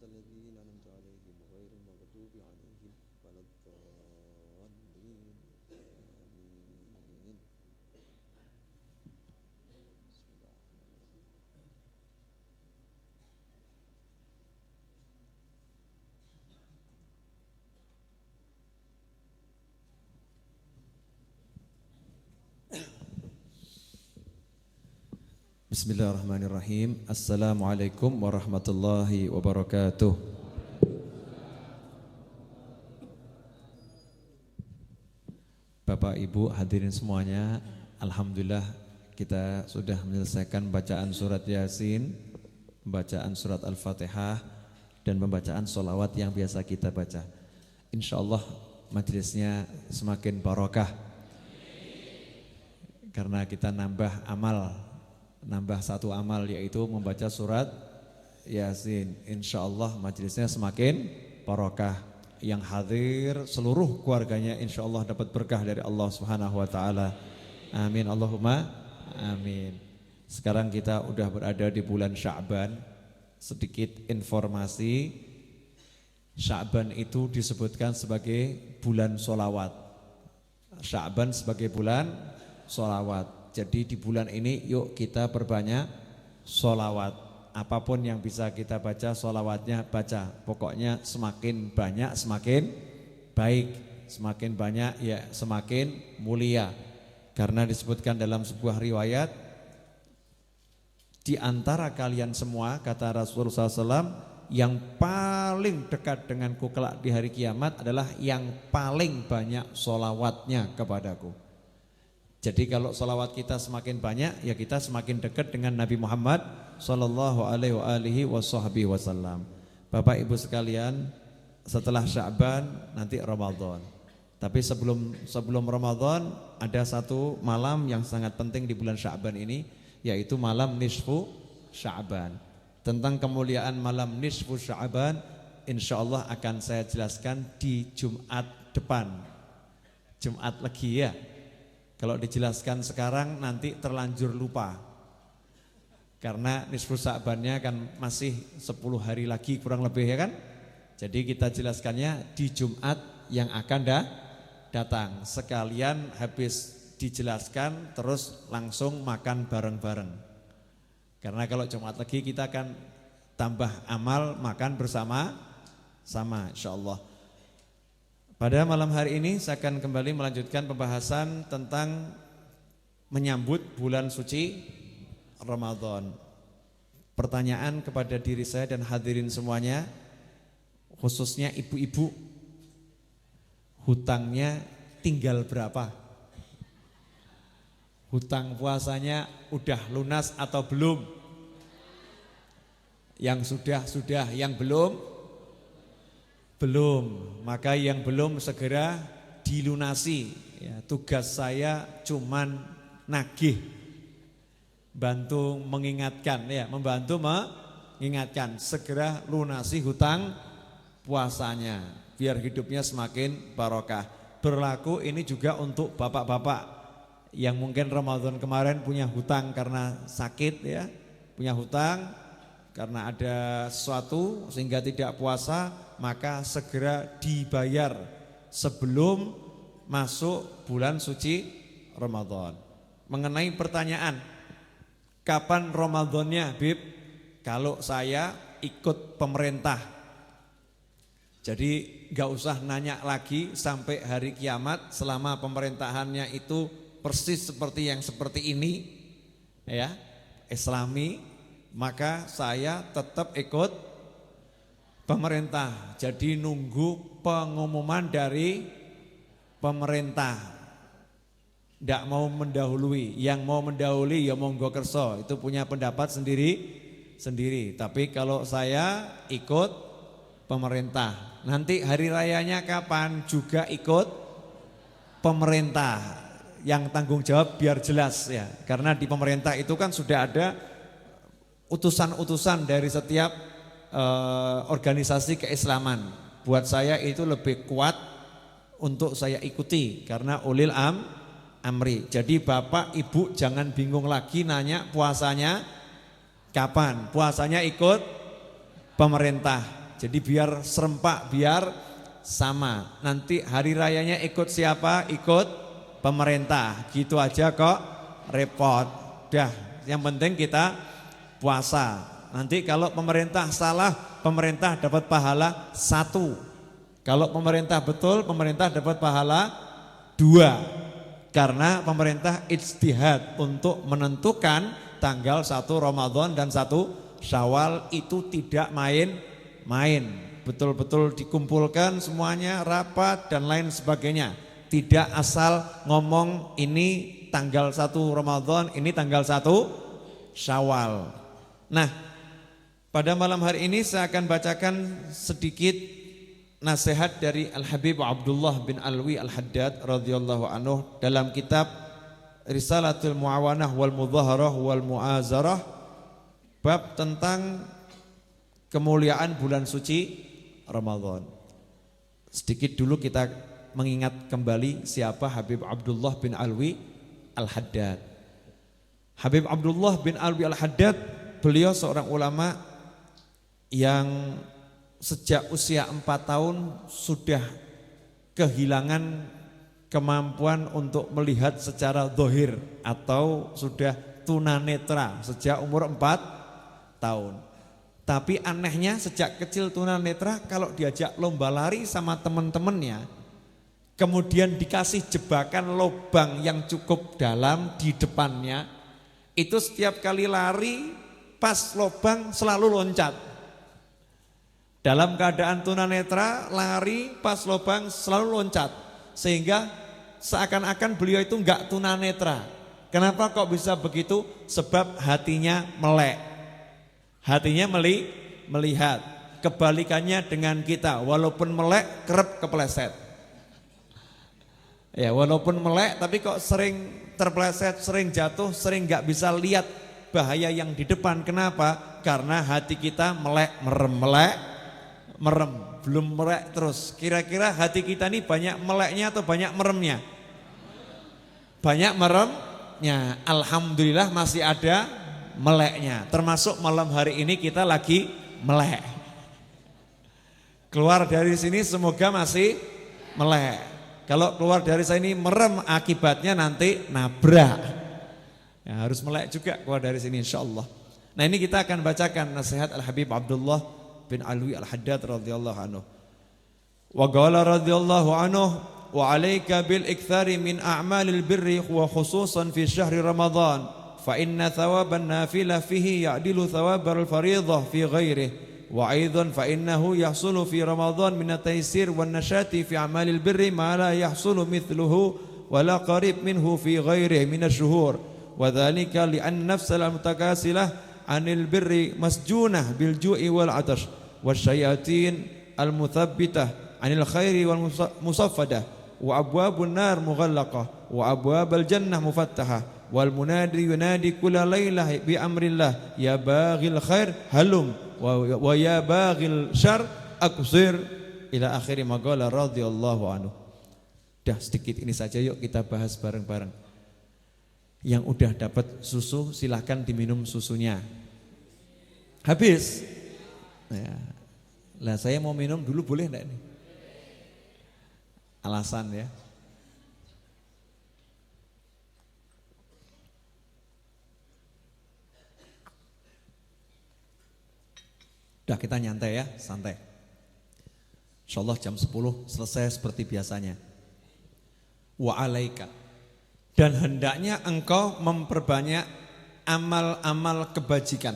الذين أنعمت عليهم غير المغضوب عليهم ولا الضالين آمين. Bismillahirrahmanirrahim. Assalamualaikum warahmatullahi wabarakatuh. Bapak Ibu hadirin semuanya, alhamdulillah kita sudah menyelesaikan bacaan surat Yasin, bacaan surat Al-Fatihah, dan pembacaan sholawat yang biasa kita baca. Insyaallah majelisnya semakin barokah karena kita nambah satu amal, yaitu membaca surat Yasin. Insyaallah majelisnya semakin barokah. Yang hadir seluruh keluarganya insyaallah dapat berkah dari Allah Subhanahu wa taala. Amin Allahumma amin. Sekarang kita udah berada di bulan Sya'ban. Sedikit informasi, Sya'ban itu disebutkan sebagai bulan sholawat. Sya'ban sebagai bulan sholawat. Jadi di bulan ini yuk kita perbanyak sholawat. Apapun yang bisa kita baca, sholawatnya baca. Pokoknya semakin banyak semakin baik, semakin banyak ya semakin mulia. Karena disebutkan dalam sebuah riwayat, di antara kalian semua, kata Rasulullah SAW, yang paling dekat denganku kelak di hari kiamat adalah yang paling banyak sholawatnya kepadaku. Jadi kalau sholawat kita semakin banyak, ya kita semakin dekat dengan Nabi Muhammad sallallahu alaihi wasallam. Bapak Ibu sekalian, setelah Sya'ban nanti Ramadan. Tapi sebelum Ramadan ada satu malam yang sangat penting di bulan Sya'ban ini, yaitu malam nisfu Sya'ban. Tentang kemuliaan malam nisfu Sya'ban insyaallah akan saya jelaskan di Jumat depan. Jumat lagi ya. Kalau dijelaskan sekarang nanti terlanjur lupa. Karena nisfu Sya'bannya kan masih 10 hari lagi kurang lebih ya kan. Jadi kita jelaskannya di Jumat yang akan datang. Sekalian habis dijelaskan terus langsung makan bareng-bareng. Karena kalau Jumat lagi kita akan tambah amal makan bersama-sama insyaallah. Pada malam hari ini saya akan kembali melanjutkan pembahasan tentang menyambut bulan suci Ramadan. Pertanyaan kepada diri saya dan hadirin semuanya, khususnya ibu-ibu, hutangnya tinggal berapa? Hutang puasanya udah lunas atau belum? Yang sudah, yang belum? Belum, maka yang belum segera dilunasi ya, tugas saya cuman nagih, bantu mengingatkan ya, membantu mengingatkan segera lunasi hutang puasanya biar hidupnya semakin barokah. Berlaku ini juga untuk bapak-bapak yang mungkin Ramadan kemarin punya hutang karena sakit ya, punya hutang karena ada sesuatu sehingga tidak puasa, maka segera dibayar sebelum masuk bulan suci Ramadan. Mengenai pertanyaan, kapan Ramadannya, Bib? Kalau saya ikut pemerintah. Jadi gak usah nanya lagi sampai hari kiamat selama pemerintahannya itu persis seperti yang seperti ini ya, Islami. Maka saya tetap ikut pemerintah. Jadi nunggu pengumuman dari pemerintah. Tidak mau mendahului. Yang mau mendahului ya monggo kerso. Itu punya pendapat sendiri. Tapi kalau saya ikut pemerintah. Nanti hari rayanya kapan? Juga ikut pemerintah. Yang tanggung jawab biar jelas ya. Karena di pemerintah itu kan sudah ada utusan-utusan dari setiap organisasi keislaman. Buat saya itu lebih kuat untuk saya ikuti karena ulil amri. Jadi bapak ibu jangan bingung lagi nanya puasanya kapan. Puasanya ikut pemerintah. Jadi biar serempak, biar sama. Nanti hari rayanya ikut siapa? Ikut pemerintah. Gitu aja kok repot. Dah, yang penting kita puasa. Nanti kalau pemerintah salah, pemerintah dapat pahala 1. Kalau pemerintah betul, pemerintah dapat pahala 2. Karena pemerintah ijtihad untuk menentukan tanggal 1 Ramadan dan 1 Syawal itu tidak main-main. Betul-betul dikumpulkan semuanya, rapat dan lain sebagainya. Tidak asal ngomong ini tanggal 1 Ramadan, ini tanggal 1 Syawal. Nah, pada malam hari ini saya akan bacakan sedikit nasihat dari Al-Habib Abdullah bin Alwi Al-Haddad radhiyallahu anhu dalam kitab Risalatul Muawanah wal Mudhaharah wal Mu'azarah, bab tentang kemuliaan bulan suci Ramadan. Sedikit dulu kita mengingat kembali siapa Habib Abdullah bin Alwi Al-Haddad. Habib Abdullah bin Alwi Al-Haddad, beliau seorang ulama yang sejak usia 4 tahun sudah kehilangan kemampuan untuk melihat secara zahir atau sudah tunanetra sejak umur 4 tahun. Tapi anehnya sejak kecil tunanetra kalau diajak lomba lari sama teman-temannya, kemudian dikasih jebakan lubang yang cukup dalam di depannya, itu setiap kali lari pas lubang selalu loncat. Dalam keadaan tunanetra, lari pas lubang selalu loncat. Sehingga seakan-akan beliau itu enggak tunanetra. Kenapa kok bisa begitu? Sebab hatinya melek. Hatinya melihat. Kebalikannya dengan kita, walaupun melek kerep kepleset. Ya, walaupun melek tapi kok sering terpleset, sering jatuh, sering enggak bisa lihat bahaya yang di depan. Kenapa? Karena hati kita melek, merem, belum melek terus. Kira-kira hati kita ini banyak meleknya atau banyak meremnya? Banyak meremnya. Alhamdulillah masih ada meleknya. Termasuk malam hari ini kita lagi melek. Keluar dari sini semoga masih melek. Kalau keluar dari sini merem, akibatnya nanti nabrak. Ya, harus melek juga keluar dari sini insyaallah. Nah, ini kita akan bacakan nasihat Al-Habib Abdullah bin Alwi Al-Haddad radhiyallahu anhu. Wa qala radhiyallahu anhu wa 'alaika bil iktsari min a'malil birri wa khususan fi syahri Ramadan fa inna thawaban nafilah fihi ya'dilu thawabal fariidhah fi ghairihi wa aidan fa innahu yahsulu fi Ramadan min at-taysir wan nashati fi a'malil birri ma la yahsulu mithluhu wa la qarib minhu fi ghairihi min asy-syuhur wa dhalika li anna nafsal mutakasilah 'anil birri masjunah bil ju'i wal 'atash wasyayatin al-muthabbitah 'anil khairi wal musaffadah wa abwabun nar mughallaqah wa abwabal jannah mufattahah wal munadi yunadi kulla lailah bi amrillah ya baghil khair halum wa ya baghil syarr aqsir ila akhir maqala radhiyallahu anhu. Dah sedikit ini saja, yuk kita bahas bareng-bareng. Yang udah dapat susu silahkan diminum susunya. Habis. Ya. Lah saya mau minum dulu boleh enggak nih? Alasan ya. Udah kita nyantai ya, santai. Insyaallah jam 10 selesai seperti biasanya. Wa alaika. Dan hendaknya engkau memperbanyak amal-amal kebajikan.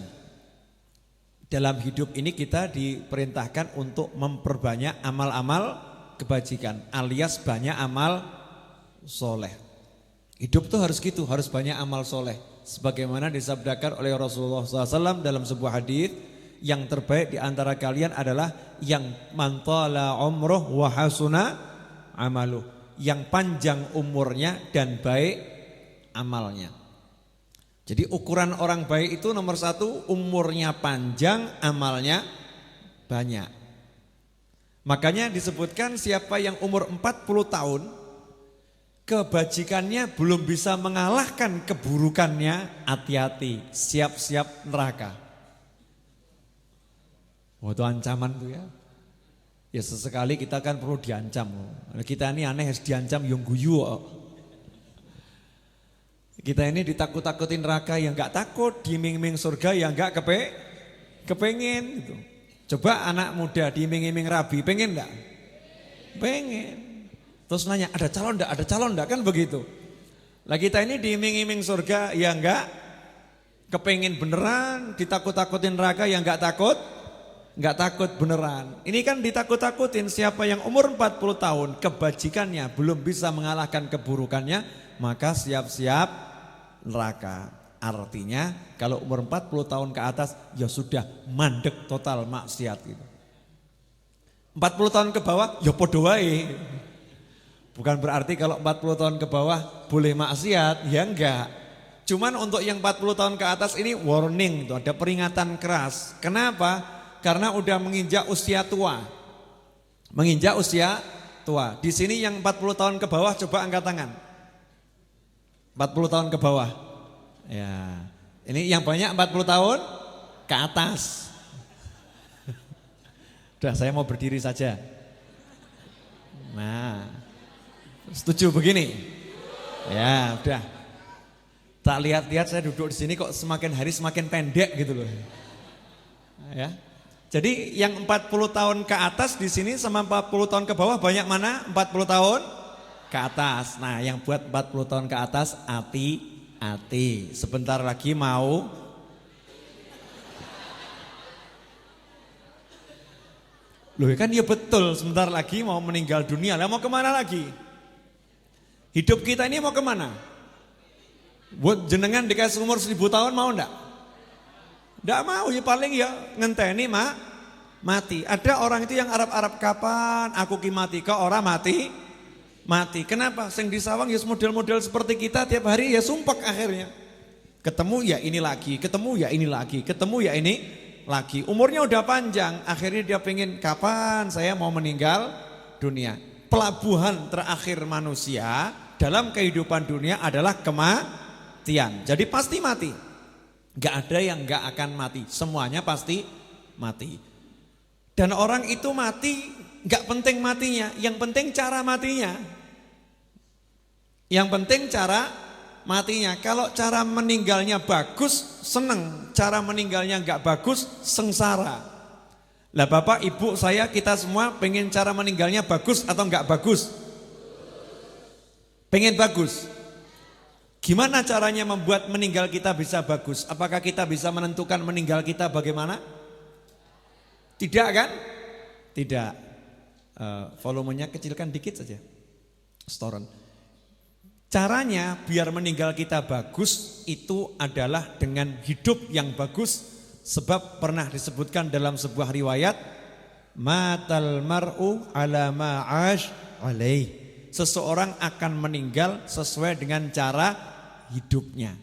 Dalam hidup ini kita diperintahkan untuk memperbanyak amal-amal kebajikan, alias banyak amal soleh. Hidup tuh harus gitu, harus banyak amal soleh. Sebagaimana disabdakan oleh Rasulullah SAW dalam sebuah hadis, yang terbaik di antara kalian adalah yang mantala umruh wa hasuna amaluh, yang panjang umurnya dan baik amalnya. Jadi ukuran orang baik itu nomor 1, umurnya panjang, amalnya banyak. Makanya disebutkan siapa yang umur 40 tahun, kebajikannya belum bisa mengalahkan keburukannya, hati-hati, siap-siap neraka. Itu ancaman tuh ya. Ya sesekali kita kan perlu diancam. Kita ini aneh harus diancam yang guyu. Kita ini ditakut-takutin neraka yang enggak takut, diiming-iming surga yang enggak kepengen gitu. Coba anak muda diiming-iming rabi, pengen enggak? Pengen. Terus nanya, ada calon enggak? Ada calon enggak? Kan begitu. Lah kita ini diiming-iming surga yang enggak kepengen beneran, ditakut-takutin neraka yang enggak takut beneran. Ini kan ditakut-takutin siapa yang umur 40 tahun kebajikannya belum bisa mengalahkan keburukannya, maka siap-siap neraka. Artinya kalau umur 40 tahun ke atas ya sudah mandek total maksiat gitu. 40 tahun ke bawah ya podo wae. Bukan berarti kalau 40 tahun ke bawah boleh maksiat, ya enggak. Cuman untuk yang 40 tahun ke atas ini warning tuh, ada peringatan keras. Kenapa? Karena udah menginjak usia tua. Menginjak usia tua. Di sini yang 40 tahun ke bawah coba angkat tangan. 40 tahun ke bawah. Ya. Ini yang banyak 40 tahun ke atas. Udah, saya mau berdiri saja. Nah. Setuju begini? Ya, udah. Tak lihat-lihat saya duduk di sini kok semakin hari semakin pendek gitu loh. Ya. Jadi yang 40 tahun ke atas di sini sama 40 tahun ke bawah banyak mana? 40 tahun ke atas. Nah, yang buat 40 tahun ke atas hati-hati. Sebentar lagi mau loh kan ya betul, sebentar lagi mau meninggal dunia. Lah mau kemana lagi? Hidup kita ini mau kemana? Buat jenengan dikasih umur 1000 tahun mau enggak? Enggak mau, ya paling ya ngenteni mati. Ada orang itu yang Arab-Arab kapan aku ki mati, kok orang mati. Kenapa? Sing di sawang ya model-model seperti kita tiap hari ya sumpek akhirnya. Ketemu ya ini lagi, ketemu ya ini lagi, ketemu ya ini lagi. Umurnya udah panjang, akhirnya dia pengen kapan saya mau meninggal dunia. Pelabuhan terakhir manusia dalam kehidupan dunia adalah kematian. Jadi pasti mati. Gak ada yang gak akan mati, semuanya pasti mati. Dan orang itu mati gak penting matinya, yang penting cara matinya. Yang penting cara matinya. Kalau cara meninggalnya bagus, seneng. Cara meninggalnya gak bagus, sengsara. Lah Bapak, Ibu, saya, kita semua pengen cara meninggalnya bagus atau gak bagus? Pengen bagus. Gimana caranya membuat meninggal kita bisa bagus? Apakah kita bisa menentukan meninggal kita bagaimana? Tidak kan? Tidak. Volumenya kecilkan dikit saja. Storen. Caranya biar meninggal kita bagus itu adalah dengan hidup yang bagus. Sebab pernah disebutkan dalam sebuah riwayat, matal mar'u ala ma'ash alaih. Seseorang akan meninggal sesuai dengan cara hidupnya.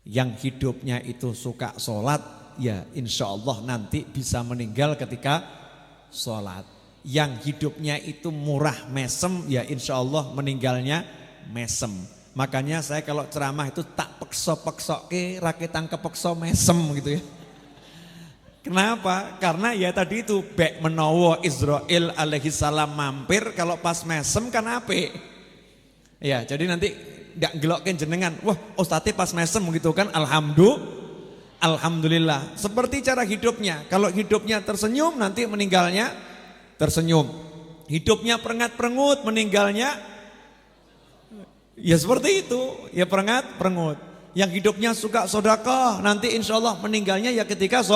Yang hidupnya itu suka sholat, ya insya Allah nanti bisa meninggal ketika sholat. Yang hidupnya itu murah mesem, ya insya Allah meninggalnya mesem. Makanya saya kalau ceramah itu tak pekso-pekso ke rakitan kepekso mesem gitu ya. Kenapa? Karena ya tadi itu bek menowo Israel alaihi salam mampir, kalau pas mesem kan ape. Ya jadi nanti nggak gelokin jenengan, wah ustadz pas mesem gitu kan, alhamdulillah. Seperti cara hidupnya, kalau hidupnya tersenyum nanti meninggalnya tersenyum. Hidupnya perengat-perengut meninggalnya ya seperti itu, ya perengat-perengut. Yang hidupnya suka sedekah nanti insya Allah meninggalnya ya ketika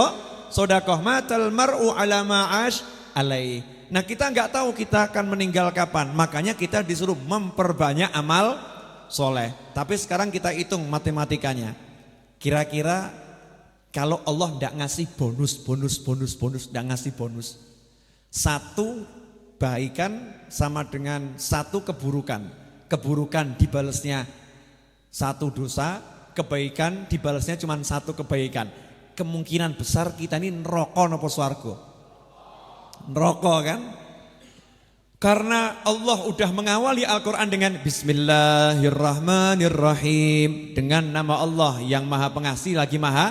sedekah. Matal mar'u ala ma'ash alaih. Nah kita nggak tahu kita akan meninggal kapan, makanya kita disuruh memperbanyak amal soleh. Tapi sekarang kita hitung matematikanya. Kira-kira kalau Allah tidak ngasih bonus, tidak ngasih bonus. Satu baikan sama dengan satu keburukan. Keburukan dibalasnya satu dosa, kebaikan dibalasnya cuma satu kebaikan. Kemungkinan besar kita ini neraka napa swarga? Neraka kan? Karena Allah udah mengawali Al-Quran dengan Bismillahirrahmanirrahim. Dengan nama Allah yang maha pengasih lagi maha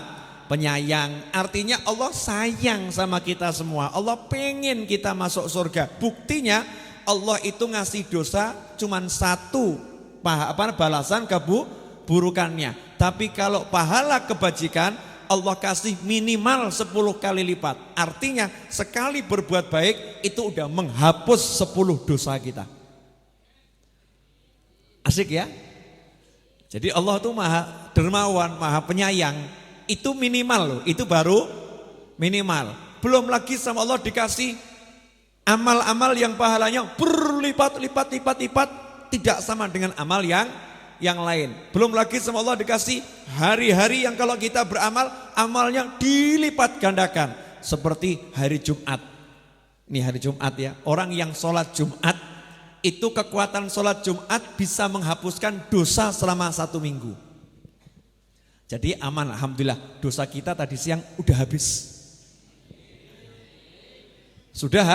penyayang. Artinya Allah sayang sama kita semua. Allah pengen kita masuk surga. Buktinya Allah itu ngasih dosa cuman satu balasan keburukannya. Tapi kalau pahala kebajikan Allah kasih minimal 10 kali lipat. Artinya sekali berbuat baik itu udah menghapus 10 dosa kita. Asik ya? Jadi Allah itu maha dermawan, maha penyayang. Itu minimal loh, itu baru minimal. Belum lagi sama Allah dikasih amal-amal yang pahalanya berlipat-lipat tidak sama dengan amal yang lain. Belum lagi sama Allah dikasih hari-hari yang kalau kita beramal amalnya dilipat gandakan. Seperti hari Jumat. Ini hari Jumat ya. Orang yang sholat Jumat itu kekuatan sholat Jumat bisa menghapuskan dosa selama 1 minggu. Jadi aman, alhamdulillah. Dosa kita tadi siang udah habis. Sudah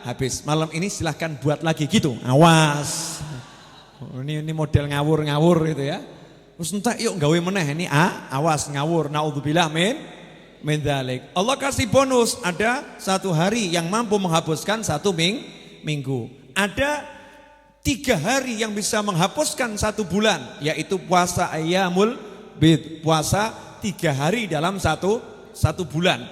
habis. Malam ini silahkan buat lagi gitu. Awas. Ini model ngawur-ngawur gitu ya. Terus entah yuk gawe meneh ini awas ngawur. Naudzubillah min dzalik. Allah kasih bonus, ada 1 hari yang mampu menghapuskan 1 minggu. Ada 3 hari yang bisa menghapuskan 1 bulan, yaitu puasa ayyamul bid, puasa 3 hari dalam satu bulan.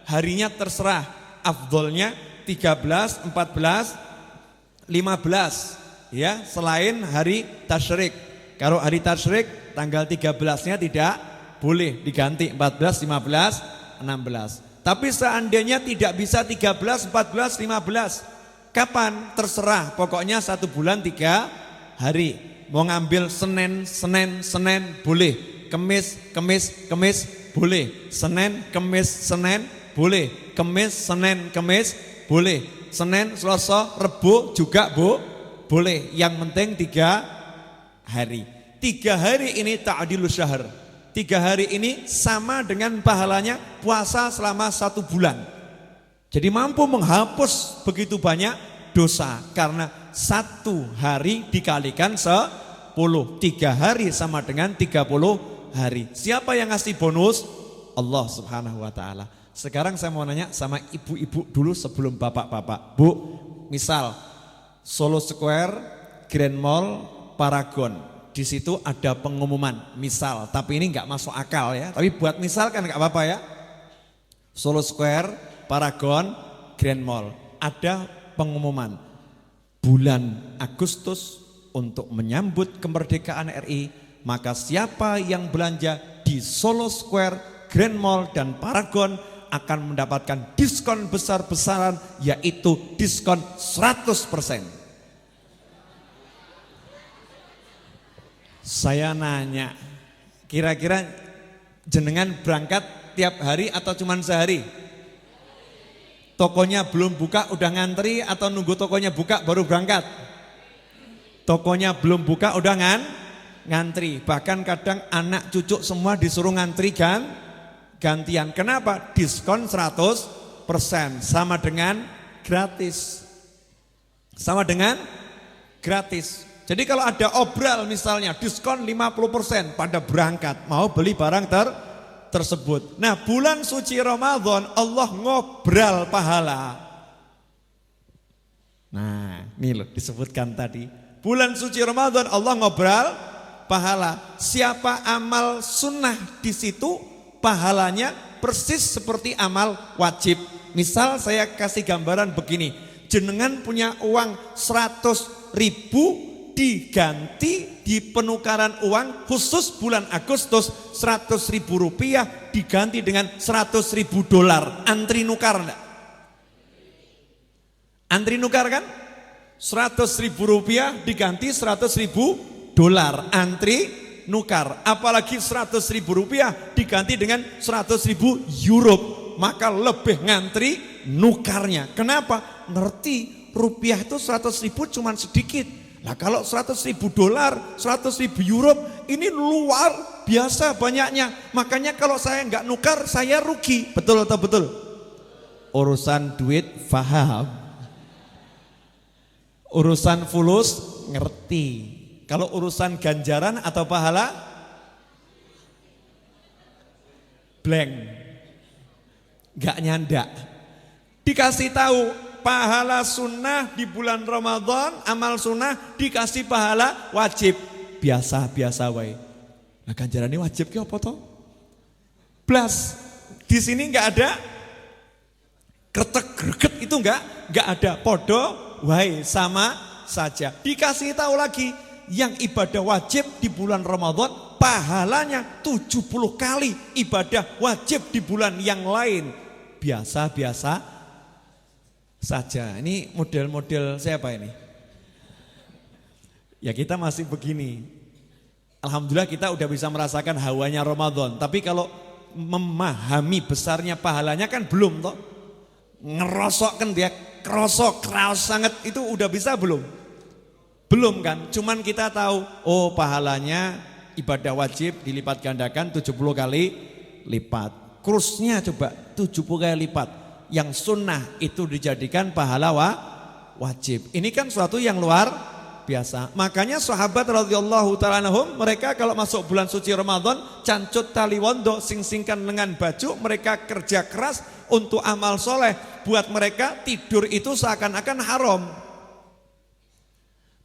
Harinya terserah, afdolnya 13, 14, 15 ya, selain hari tasyrik. Kalau hari tasyrik tanggal 13-nya tidak boleh diganti 14, 15, 16. Tapi seandainya tidak bisa 13, 14, 15, kapan? Terserah, pokoknya 1 bulan 3 hari. Mau ngambil Senin boleh. Kemis boleh. Senin, Kemis, Senin boleh. Kemis, Senin, Kemis boleh. Senin, Selasa, Rebo juga boleh. Yang penting 3 hari. 3 hari ini ta'dilus syahr. 3 hari ini sama dengan pahalanya puasa selama 1 bulan. Jadi mampu menghapus begitu banyak dosa. Karena 1 hari dikalikan 10. 3 hari sama dengan 30 hari. Siapa yang ngasih bonus? Allah Subhanahu wa taala. Sekarang saya mau nanya sama ibu-ibu dulu sebelum bapak-bapak. Bu, misal Solo Square, Grand Mall, Paragon. Di situ ada pengumuman, misal, tapi ini enggak masuk akal ya. Tapi buat misal kan enggak apa-apa ya. Solo Square, Paragon, Grand Mall. Ada pengumuman bulan Agustus untuk menyambut kemerdekaan RI, maka siapa yang belanja di Solo Square, Grand Mall dan Paragon akan mendapatkan diskon besar-besaran, yaitu diskon 100%. Saya nanya, kira-kira jenengan berangkat tiap hari atau cuma sehari? Tokonya belum buka udah ngantri atau nunggu tokonya buka baru berangkat? Tokonya belum buka udah ngantri. Bahkan kadang anak cucu semua disuruh ngantri gantian. Kenapa? Diskon 100% sama dengan gratis. Sama dengan gratis. Jadi kalau ada obral misalnya diskon 50% pada berangkat mau beli barang tersebut. Nah, bulan suci Ramadan Allah ngobral pahala. Nah, ini loh disebutkan tadi. Bulan suci Ramadan Allah ngobral pahala. Siapa amal sunnah di situ pahalanya persis seperti amal wajib. Misal saya kasih gambaran begini. Jenengan punya uang 100.000 diganti di penukaran uang khusus bulan Agustus 100.000 rupiah diganti dengan 100.000 dolar. Antri nukar enggak? Antri nukar kan? 100.000 rupiah diganti 100.000 dolar. Antri nukar. Apalagi 100.000 rupiah diganti dengan 100.000 euro. Maka lebih ngantri nukarnya. Kenapa? Ngerti rupiah itu 100.000 cuma sedikit. Nah kalau 100.000 dolar, 100.000 euro ini luar biasa banyaknya. Makanya kalau saya nggak nukar saya rugi. Betul atau betul? Urusan duit paham. Urusan fulus ngerti. Kalau urusan ganjaran atau pahala blank. Gak nyandak. Dikasih tahu pahala sunnah di bulan Ramadan, amal sunnah dikasih pahala wajib. Biasa-biasa wae. Nah ganjarannya wajib ki apa toh? Blas. Di sini nggak ada kretek greget, itu nggak ada. Podo wae sama saja. Dikasih tahu lagi yang ibadah wajib di bulan Ramadan pahalanya 70 kali ibadah wajib di bulan yang lain. Biasa-biasa saja. Ini model-model siapa ini? Ya kita masih begini. Alhamdulillah kita udah bisa merasakan hawanya Ramadan. Tapi kalau memahami besarnya pahalanya kan belum toh. Ngerosok kan dia kerosok keras sangat, itu udah bisa belum? Belum kan? Cuman kita tahu oh pahalanya ibadah wajib dilipat gandakan 70 kali lipat. Krusnya coba 70 kali lipat. Yang sunnah itu dijadikan pahala wajib. Ini kan suatu yang luar biasa. Makanya sahabat radhiyallahu ta'ala anhum, mereka kalau masuk bulan suci Ramadan cancut tali wondo, sing-singkan lengan baju, mereka kerja keras untuk amal soleh. Buat mereka tidur itu seakan-akan haram.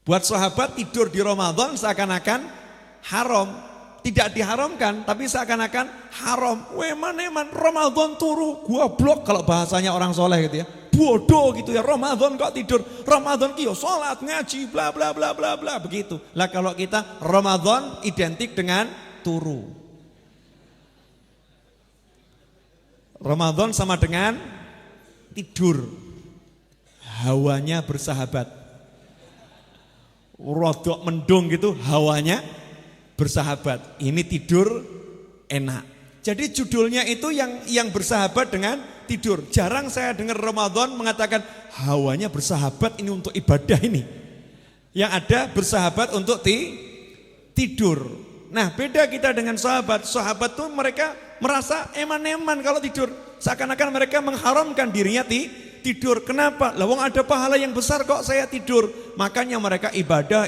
Buat sahabat tidur di Ramadan seakan-akan haram. Tidak diharamkan tapi seakan-akan haram. Eman Ramadan turu, gua blok kalau bahasanya orang soleh gitu ya. Bodoh gitu ya, Ramadan kok tidur, Ramadan ki yo salat, ngaji, bla bla bla bla bla begitu. Lah kalau kita Ramadan identik dengan turu. Ramadan sama dengan tidur. Hawanya bersahabat. Rodok mendung gitu, hawanya bersahabat. Ini tidur enak. Jadi judulnya itu yang bersahabat dengan tidur. Jarang saya dengar Ramadan mengatakan hawanya bersahabat ini untuk ibadah ini. Yang ada bersahabat untuk tidur. Nah beda kita dengan sahabat. Sahabat tuh mereka merasa eman-eman kalau tidur. Seakan-akan mereka mengharamkan dirinya tidur. Kenapa? Lah wong ada pahala yang besar kok saya tidur. Makanya mereka ibadah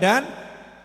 dan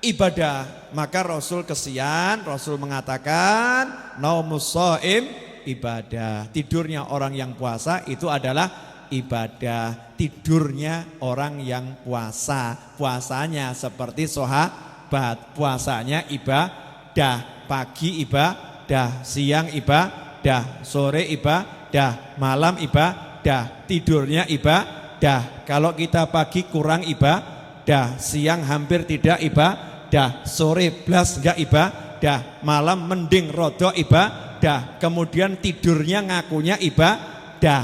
ibadah. Maka Rasul kesian, Rasul mengatakan naumus shaim ibadah. Tidurnya orang yang puasa itu adalah ibadah. Tidurnya orang yang puasa, puasanya seperti sahabat, puasanya ibadah. Pagi ibadah, siang ibadah, sore ibadah, malam ibadah, tidurnya ibadah. Kalau kita pagi kurang ibadah, siang hampir tidak ibadah, sore blas enggak ibadah, malam mending rodok ibadah, kemudian tidurnya ngakunya ibadah.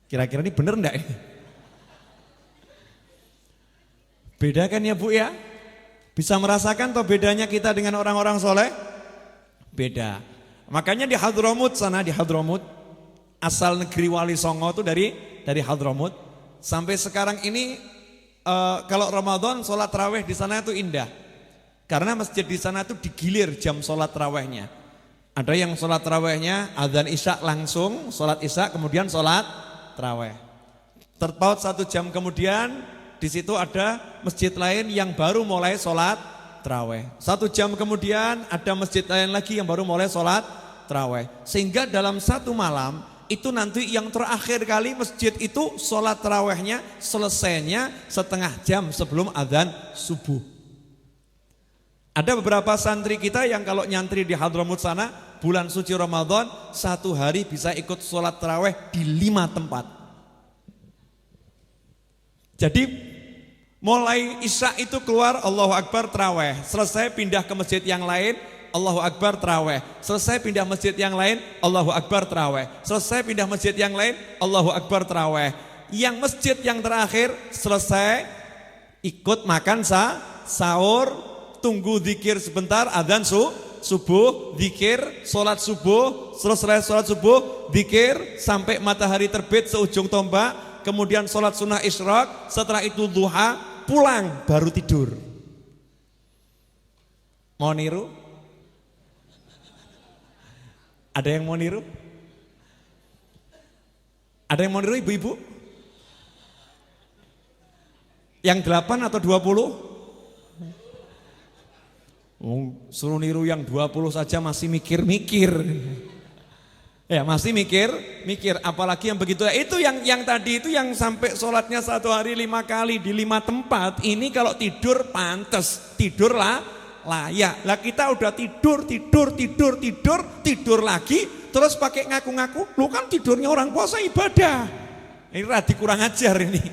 Kira-kira ini benar enggak ini? Beda kan ya Bu ya? Bisa merasakan toh bedanya kita dengan orang-orang soleh? Beda. Makanya di Hadramut sana, di Hadramut, asal negeri Wali Songo itu dari Hadramut. Sampai sekarang ini kalau Ramadan sholat tarawih di sana itu indah. Karena masjid di sana itu digilir jam sholat tarawihnya. Ada yang sholat tarawihnya adzan isya langsung, sholat isya kemudian sholat tarawih. Terpaut 1 jam kemudian di situ ada masjid lain yang baru mulai sholat tarawih. 1 jam kemudian ada masjid lain lagi yang baru mulai sholat tarawih. Sehingga dalam 1 malam itu nanti yang terakhir kali masjid itu sholat tarawihnya selesainya 1/2 jam sebelum adzan subuh. Ada beberapa santri kita yang kalau nyantri di Hadramut sana bulan suci Ramadan 1 hari bisa ikut sholat tarawih di 5 tempat. Jadi mulai isya itu keluar Allahu Akbar tarawih, selesai pindah ke masjid yang lain Allahu Akbar tarawih, selesai pindah masjid yang lain Allahu Akbar tarawih, selesai pindah masjid yang lain Allahu Akbar tarawih. Yang masjid yang terakhir selesai ikut makan sahur, tunggu zikir sebentar, adzan subuh, zikir, sholat subuh, selesai sholat subuh, zikir sampai matahari terbit seujung tombak. Kemudian sholat sunnah isyraq, setelah itu duha, pulang baru tidur. Mau niru? Ada yang mau niru? Ada yang mau niru ibu-ibu? Yang 8 atau 20? Suruh niru yang 20 saja masih mikir-mikir. Ya masih mikir, apalagi yang begitu. Itu yang tadi itu yang sampai sholatnya 1 hari 5 kali di 5 tempat. Ini kalau tidur pantas, tidur lah layak. Lah kita udah tidur lagi, terus pakai ngaku-ngaku. Lu kan tidurnya orang puasa ibadah. Ini radi kurang ajar ini.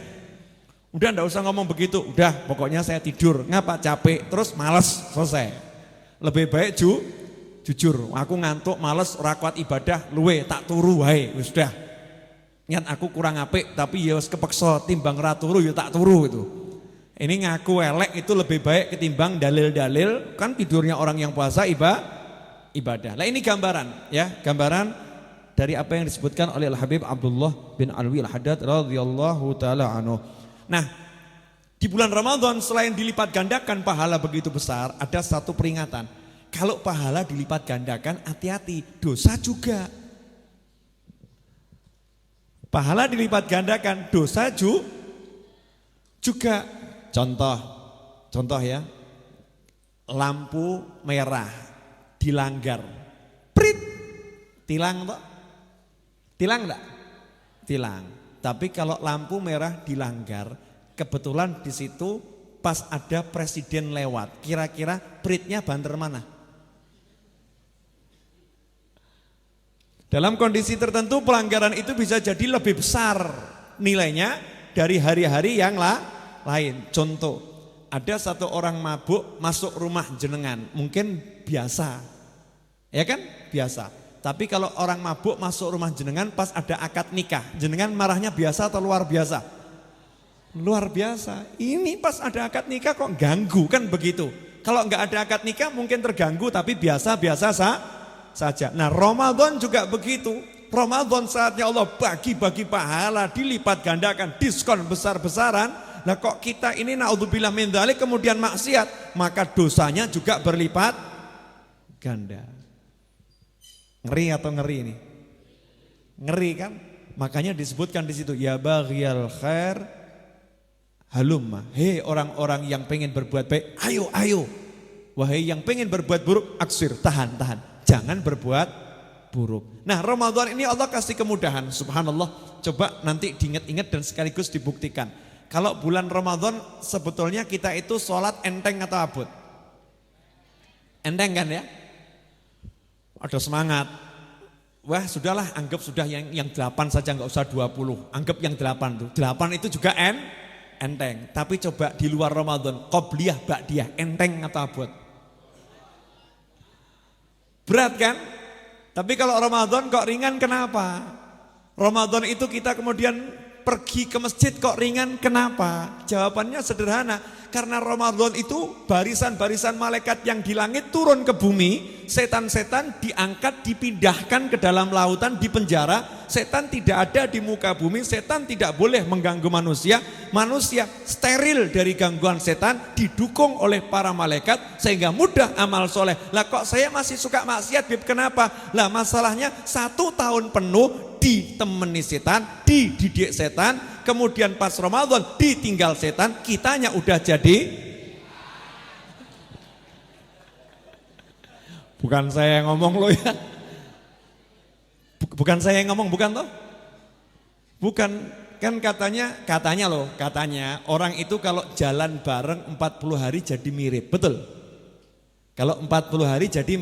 Udah ndak usah ngomong begitu. Udah pokoknya saya tidur. Ngapa capek? Terus malas, selesai. Lebih baik jujur, aku ngantuk, males, ora kuat ibadah, luwe tak turu wae, wis dah. Niat aku kurang apik tapi ya wis kepeksa timbang ra turu ya tak turu itu. Ini ngaku elek itu lebih baik ketimbang dalil-dalil, kan tidurnya orang yang puasa ibadah. Nah ini gambaran ya, gambaran dari apa yang disebutkan oleh Al-Habib Abdullah bin Alwi Al-Haddad radhiyallahu taala anhu. Nah, di bulan Ramadan selain dilipat gandakan pahala begitu besar, ada satu peringatan. Kalau pahala dilipat gandakan, hati-hati, dosa juga. Pahala dilipat gandakan, dosa juga. Contoh ya, lampu merah dilanggar, prit, tilang toh? Tilang enggak? Tilang. Tapi kalau lampu merah dilanggar, kebetulan di situ pas ada presiden lewat, kira-kira pritnya banter mana? Dalam kondisi tertentu pelanggaran itu bisa jadi lebih besar nilainya dari hari-hari yang lain. Contoh, ada satu orang mabuk masuk rumah jenengan, mungkin biasa, ya kan? Biasa. Tapi kalau orang mabuk masuk rumah jenengan pas ada akad nikah, jenengan marahnya biasa atau luar biasa? Luar biasa. Ini pas ada akad nikah kok ganggu, kan begitu. Kalau enggak ada akad nikah mungkin terganggu, tapi biasa-biasa saja. Nah Ramadan juga begitu. Ramadan saatnya Allah bagi-bagi pahala, dilipat gandakan, diskon besar-besaran. Nah kok kita ini naudzubillah min dzalik kemudian maksiat, maka dosanya juga berlipat ganda. Ngeri atau ngeri ini? Ngeri kan? Makanya disebutkan di situ ya baghiyal khair halumma. Hei orang-orang yang pengen berbuat baik, ayo. Wahai yang pengen berbuat buruk, aksir, tahan. Jangan berbuat buruk. Nah Ramadan ini Allah kasih kemudahan, subhanallah. Coba nanti diingat-ingat dan sekaligus dibuktikan. Kalau bulan Ramadan sebetulnya kita itu sholat enteng atau abot? Enteng kan ya? Ada semangat. Wah sudahlah, anggap sudah yang 8 saja, nggak usah 20. Anggap yang 8 tuh. 8 itu juga enteng. Tapi coba di luar Ramadan, qobliyah, ba'diyah, enteng atau abot? Berat kan? Tapi kalau Ramadan kok ringan, kenapa? Ramadan itu kita kemudian pergi ke masjid kok ringan, kenapa? Jawabannya sederhana, karena Ramadan itu barisan-barisan malaikat yang di langit turun ke bumi, setan-setan diangkat, dipindahkan ke dalam lautan, di penjara. Setan tidak ada di muka bumi, setan tidak boleh mengganggu manusia. Manusia steril dari gangguan setan, didukung oleh para malaikat sehingga mudah amal soleh. Lah kok saya masih suka maksiat, Bib? Kenapa? Lah masalahnya 1 tahun penuh ditemani setan, dididik setan, kemudian pas Ramadan ditinggal setan, kitanya udah jadi. Bukan saya yang ngomong loh ya. Bukan saya yang ngomong, bukan toh? Bukan, kan katanya orang itu kalau jalan bareng 40 hari jadi mirip, betul? Kalau 40 hari jadi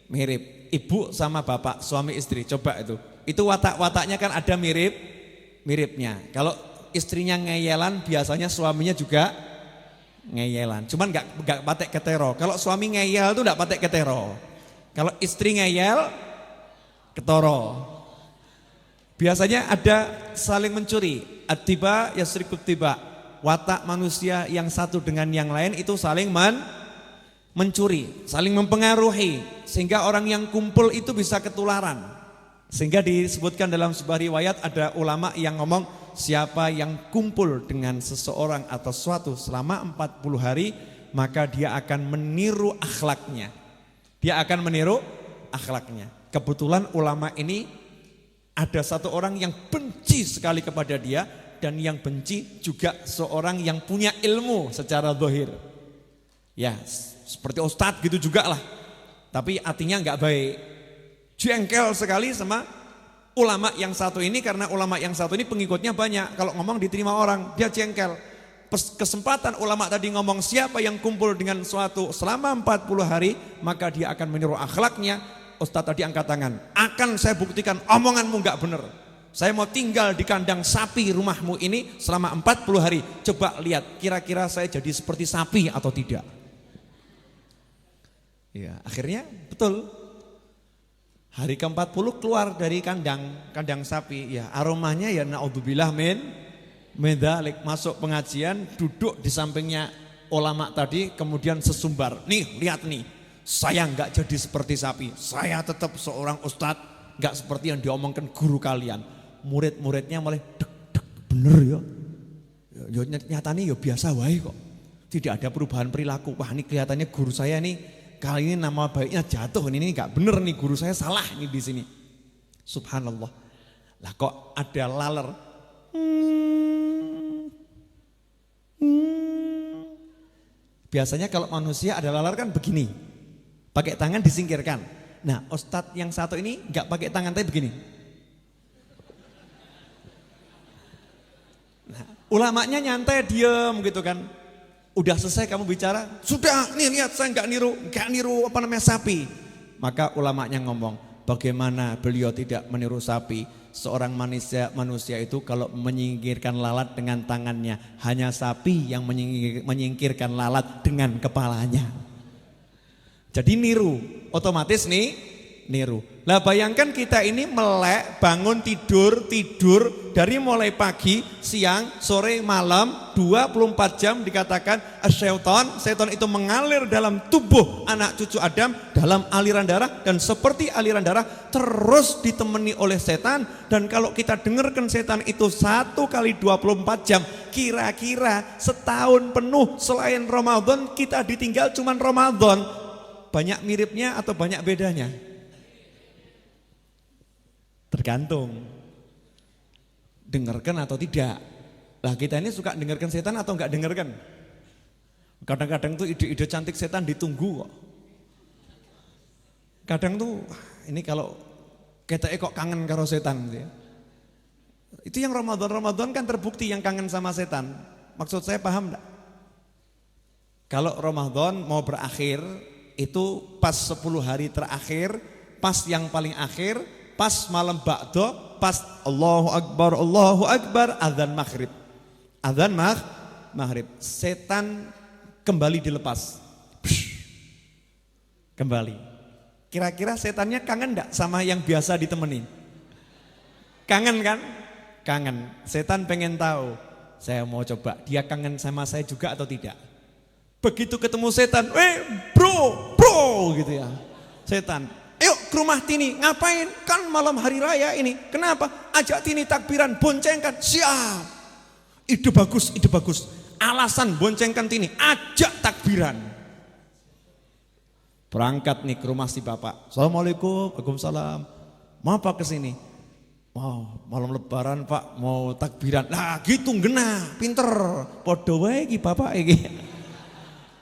mirip, ibu sama bapak, suami istri, coba itu watak-wataknya kan ada miripnya. Kalau istrinya ngeyelan, biasanya suaminya juga ngeyelan. Cuman enggak patek ketero. Kalau suami ngeyel itu enggak patek ketero. Kalau istri ngeyel, ketoro. Biasanya ada saling mencuri. At-tiba yasrikut tiba. Watak manusia yang satu dengan yang lain itu saling mencuri, saling mempengaruhi, sehingga orang yang kumpul itu bisa ketularan. Sehingga disebutkan dalam sebuah riwayat, ada ulama yang ngomong, siapa yang kumpul dengan seseorang atau suatu selama 40 hari, maka dia akan meniru akhlaknya. Kebetulan ulama ini ada satu orang yang benci sekali kepada dia, dan yang benci juga seorang yang punya ilmu secara zahir. Ya, seperti ustadz gitu juga lah. Tapi artinya enggak baik. Jengkel sekali sama ulama yang satu ini karena ulama yang satu ini pengikutnya banyak. Kalau ngomong diterima orang, dia jengkel. Kesempatan ulama tadi ngomong siapa yang kumpul dengan suatu selama 40 hari, maka dia akan meniru akhlaknya. Ustadz tadi angkat tangan, akan saya buktikan omonganmu gak benar. Saya mau tinggal di kandang sapi rumahmu ini selama 40 hari. Coba lihat kira-kira saya jadi seperti sapi atau tidak. Ya, akhirnya betul. Hari ke-40 keluar dari kandang sapi. Ya, aromanya ya naudzubillah min dzalik, masuk pengajian, duduk di sampingnya ulama tadi, kemudian sesumbar. Nih, lihat nih. Saya enggak jadi seperti sapi. Saya tetap seorang ustadz, enggak seperti yang diomongkan guru kalian. Murid-muridnya malah dek bener ya. Ya nyatanya ya biasa wae kok. Tidak ada perubahan perilaku. Wah, ini kelihatannya guru saya nih kali ini nama baiknya jatuh. Ini enggak bener nih, guru saya salah nih di sini. Subhanallah. Lah kok ada laler. Biasanya kalau manusia ada laler kan begini, pakai tangan disingkirkan. Nah, ustadz yang satu ini nggak pakai tangan tapi begini. Nah, ulamanya nyantai diem gitu kan. Udah selesai kamu bicara, sudah nih lihat saya nggak niru apa namanya sapi. Maka ulamanya ngomong, bagaimana beliau tidak meniru sapi? Seorang manusia itu kalau menyingkirkan lalat dengan tangannya, hanya sapi yang menyingkirkan lalat dengan kepalanya. Jadi niru, otomatis nih niru. Lah bayangkan kita ini melek, bangun tidur dari mulai pagi, siang, sore, malam 24 jam dikatakan setan itu mengalir dalam tubuh anak cucu Adam dalam aliran darah, dan seperti aliran darah terus ditemani oleh setan. Dan kalau kita dengarkan setan itu 1 kali 24 jam, kira-kira setahun penuh selain Ramadan kita ditinggal cuman Ramadan. Banyak miripnya atau banyak bedanya? Tergantung dengarkan atau tidak. Lah kita ini suka dengarkan setan atau enggak dengarkan? Kadang-kadang tuh ide-ide cantik setan ditunggu kok. Kadang tuh ini kalau kita kok kangen karo setan gitu ya. Itu yang Ramadan kan terbukti yang kangen sama setan. Maksud saya paham enggak? Kalau Ramadan mau berakhir itu pas 10 hari terakhir, pas yang paling akhir, pas malam ba'da, pas Allahu Akbar, azan maghrib. Azan maghrib, setan kembali dilepas. Kembali. Kira-kira setannya kangen enggak sama yang biasa ditemenin? Kangen kan? Kangen. Setan pengen tahu, saya mau coba, dia kangen sama saya juga atau tidak? Begitu ketemu setan, bro gitu ya. Setan, ayo ke rumah Tini, ngapain? Kan malam hari raya ini. Kenapa? Ajak Tini takbiran, boncengkan. Siap. Ide bagus. Alasan boncengkan Tini, ajak takbiran. Berangkat nih ke rumah si bapak. Assalamualaikum, waalaikumsalam. Mau apa kesini? Mau malam lebaran pak, mau takbiran. Lah gitu genah, pinter. Podo wae iki bapak iki.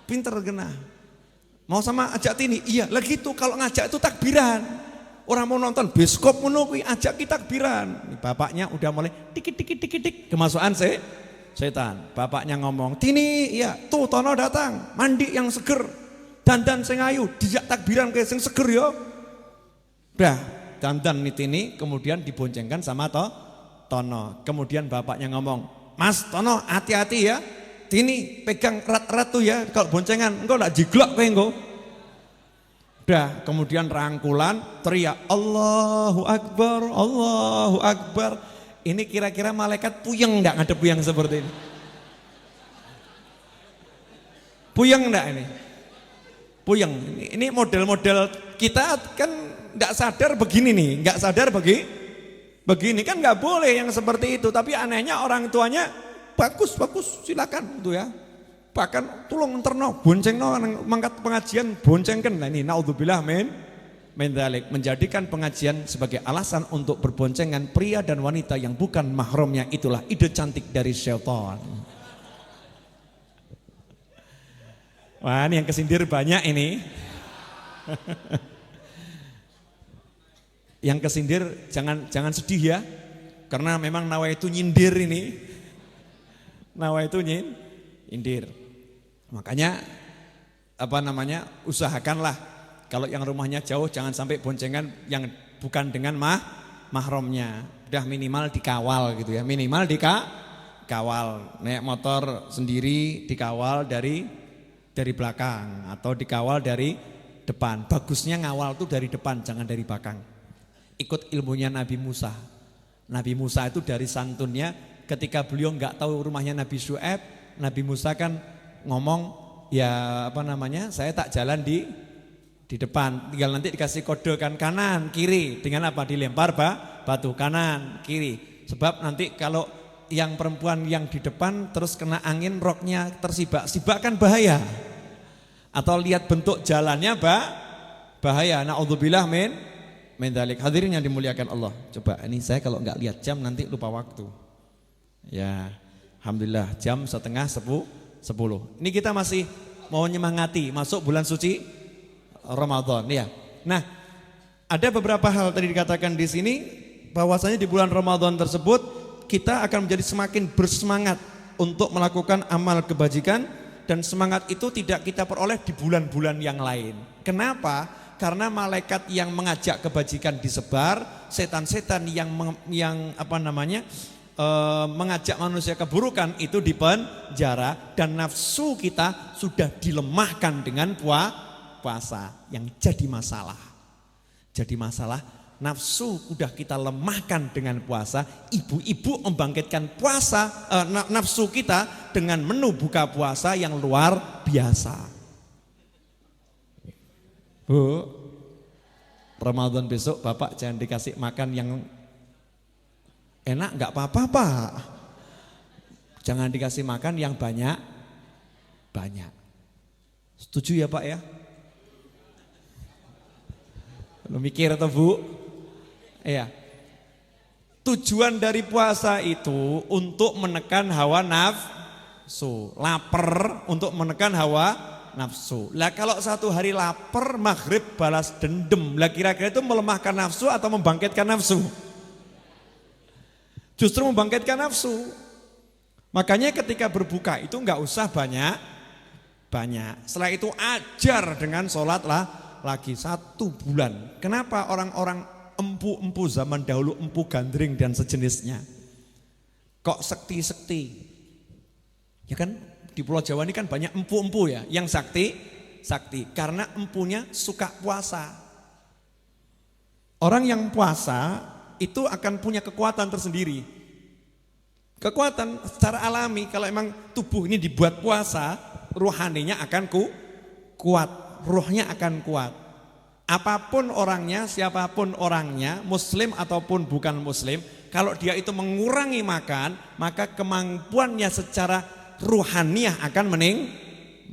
Pinter genah. Mau sama ajak Tini? Iya, lah gitu kalau ngajak itu takbiran. Orang mau nonton bioskop ngono kuwi ajak kita takbiran. Bapaknya udah mulai tik kemasukan setan. Bapaknya ngomong, "Tini, iya, tuh Tono datang, mandi yang seger. Dandan sing ayu, dijak takbiran ke sing seger yo." Dah, dandan nih Tini kemudian diboncengkan sama Tono. Kemudian bapaknya ngomong, "Mas Tono, hati-hati ya. Tini pegang erat-erat tuh ya, kalau boncengan engkau enggak jiglok kowe engkau." Udah, kemudian rangkulan, teriak Allahu Akbar. Ini kira-kira malaikat puyeng enggak ngadep yang seperti ini? Puyeng enggak ini? Puyeng. Ini model-model kita kan enggak sadar begini nih, enggak sadar begini kan enggak boleh yang seperti itu, tapi anehnya orang tuanya bagus silakan itu ya. Bahkan tulung enterno boncengno mangkat pengajian boncengken. Nah ini naudzubillah min dzalik, menjadikan pengajian sebagai alasan untuk berboncengan pria dan wanita yang bukan mahramnya, itulah ide cantik dari syaitan. Wah, ini yang kesindir banyak ini. Yang kesindir jangan sedih ya. Karena memang nawaitu nyindir ini. Nawaitu nyindir. Makanya usahakanlah kalau yang rumahnya jauh jangan sampai boncengan yang bukan dengan mahramnya. Udah minimal dikawal gitu ya. Minimal dikawal. Naik motor sendiri dikawal dari belakang atau dikawal dari depan. Bagusnya ngawal tuh dari depan, jangan dari belakang. Ikut ilmunya Nabi Musa. Nabi Musa itu dari santunnya ketika beliau enggak tahu rumahnya Nabi Syuaib, Nabi Musa kan ngomong ya saya tak jalan di depan, tinggal nanti dikasih kode kan kanan, kiri, dengan apa dilempar batu kanan, kiri. Sebab nanti kalau yang perempuan yang di depan terus kena angin roknya tersibak kan bahaya. Atau lihat bentuk jalannya bahaya. Na'udzubillah min dzalik. Hadirin yang dimuliakan Allah. Coba ini saya kalau enggak lihat jam nanti lupa waktu. Ya, alhamdulillah jam 9:30. Ini kita masih mau nyemangati masuk bulan suci Ramadan ya. Nah, ada beberapa hal tadi dikatakan di sini bahwasanya di bulan Ramadan tersebut kita akan menjadi semakin bersemangat untuk melakukan amal kebajikan dan semangat itu tidak kita peroleh di bulan-bulan yang lain. Kenapa? Karena malaikat yang mengajak kebajikan disebar, setan-setan yang mengajak manusia keburukan itu dipenjara dan nafsu kita sudah dilemahkan dengan puasa. Yang jadi masalah nafsu udah kita lemahkan dengan puasa. Ibu-ibu membangkitkan nafsu kita dengan menu buka puasa yang luar biasa. Bu, Ramadan besok Bapak jangan dikasih makan yang enak, enggak apa-apa Pak. Jangan dikasih makan yang banyak. Setuju ya Pak ya? Lu mikir atau Bu? Iya. Tujuan dari puasa itu untuk menekan hawa nafsu. Lapar untuk menekan hawa nafsu. Lah kalau satu hari lapar, maghrib balas dendam. Lah kira-kira itu melemahkan nafsu atau membangkitkan nafsu? Justru membangkitkan nafsu. Makanya ketika berbuka itu enggak usah banyak. Setelah itu ajar dengan sholat lagi 1 bulan. Kenapa orang-orang empu-empu zaman dahulu, empu gandring dan sejenisnya kok sekti? Ya kan di Pulau Jawa ini kan banyak empu-empu ya, yang sakti karena empunya suka puasa. Orang yang puasa itu akan punya kekuatan tersendiri. Kekuatan secara alami, kalau emang tubuh ini dibuat puasa, rohaninya akan kuat, rohnya akan kuat. Apapun orangnya, siapapun orangnya, muslim ataupun bukan muslim, kalau dia itu mengurangi makan, maka kemampuannya secara ruhaniyah akan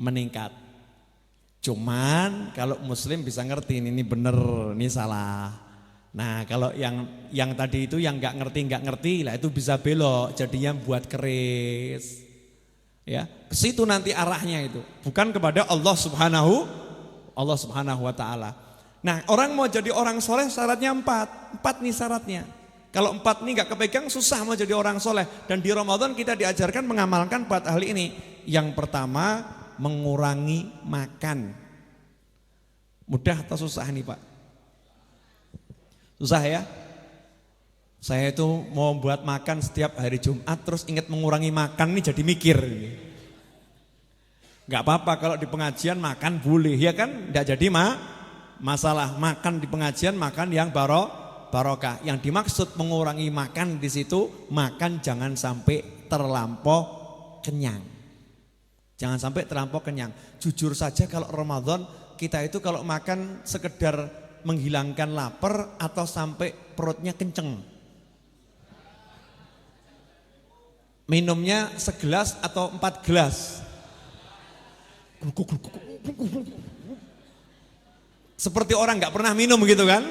meningkat. Cuman kalau muslim bisa ngerti ini bener, ini salah. Nah kalau yang tadi itu yang nggak ngerti lah itu bisa belok, jadinya buat keris. Ya, ke situ nanti arahnya itu, bukan kepada Allah Subhanahu wa taala. Nah, orang mau jadi orang soleh syaratnya 4 nih syaratnya. Kalau 4 nih nggak kepegang susah mau jadi orang soleh. Dan di Ramadan kita diajarkan mengamalkan 4 hal ini. Yang pertama mengurangi makan. Mudah atau susah nih Pak? Susah ya? Saya itu mau buat makan setiap hari Jumat terus ingat mengurangi makan nih jadi mikir. Gak apa-apa kalau di pengajian makan boleh ya kan? Gak jadi masalah makan di pengajian, makan yang barokah. Yang dimaksud mengurangi makan di situ, makan jangan sampai terlampau kenyang. Jangan sampai terlampau kenyang. Jujur saja kalau Ramadan kita itu kalau makan sekedar menghilangkan lapar atau sampai perutnya kenceng. Minumnya segelas atau 4 gelas. Seperti orang nggak pernah minum gitu kan?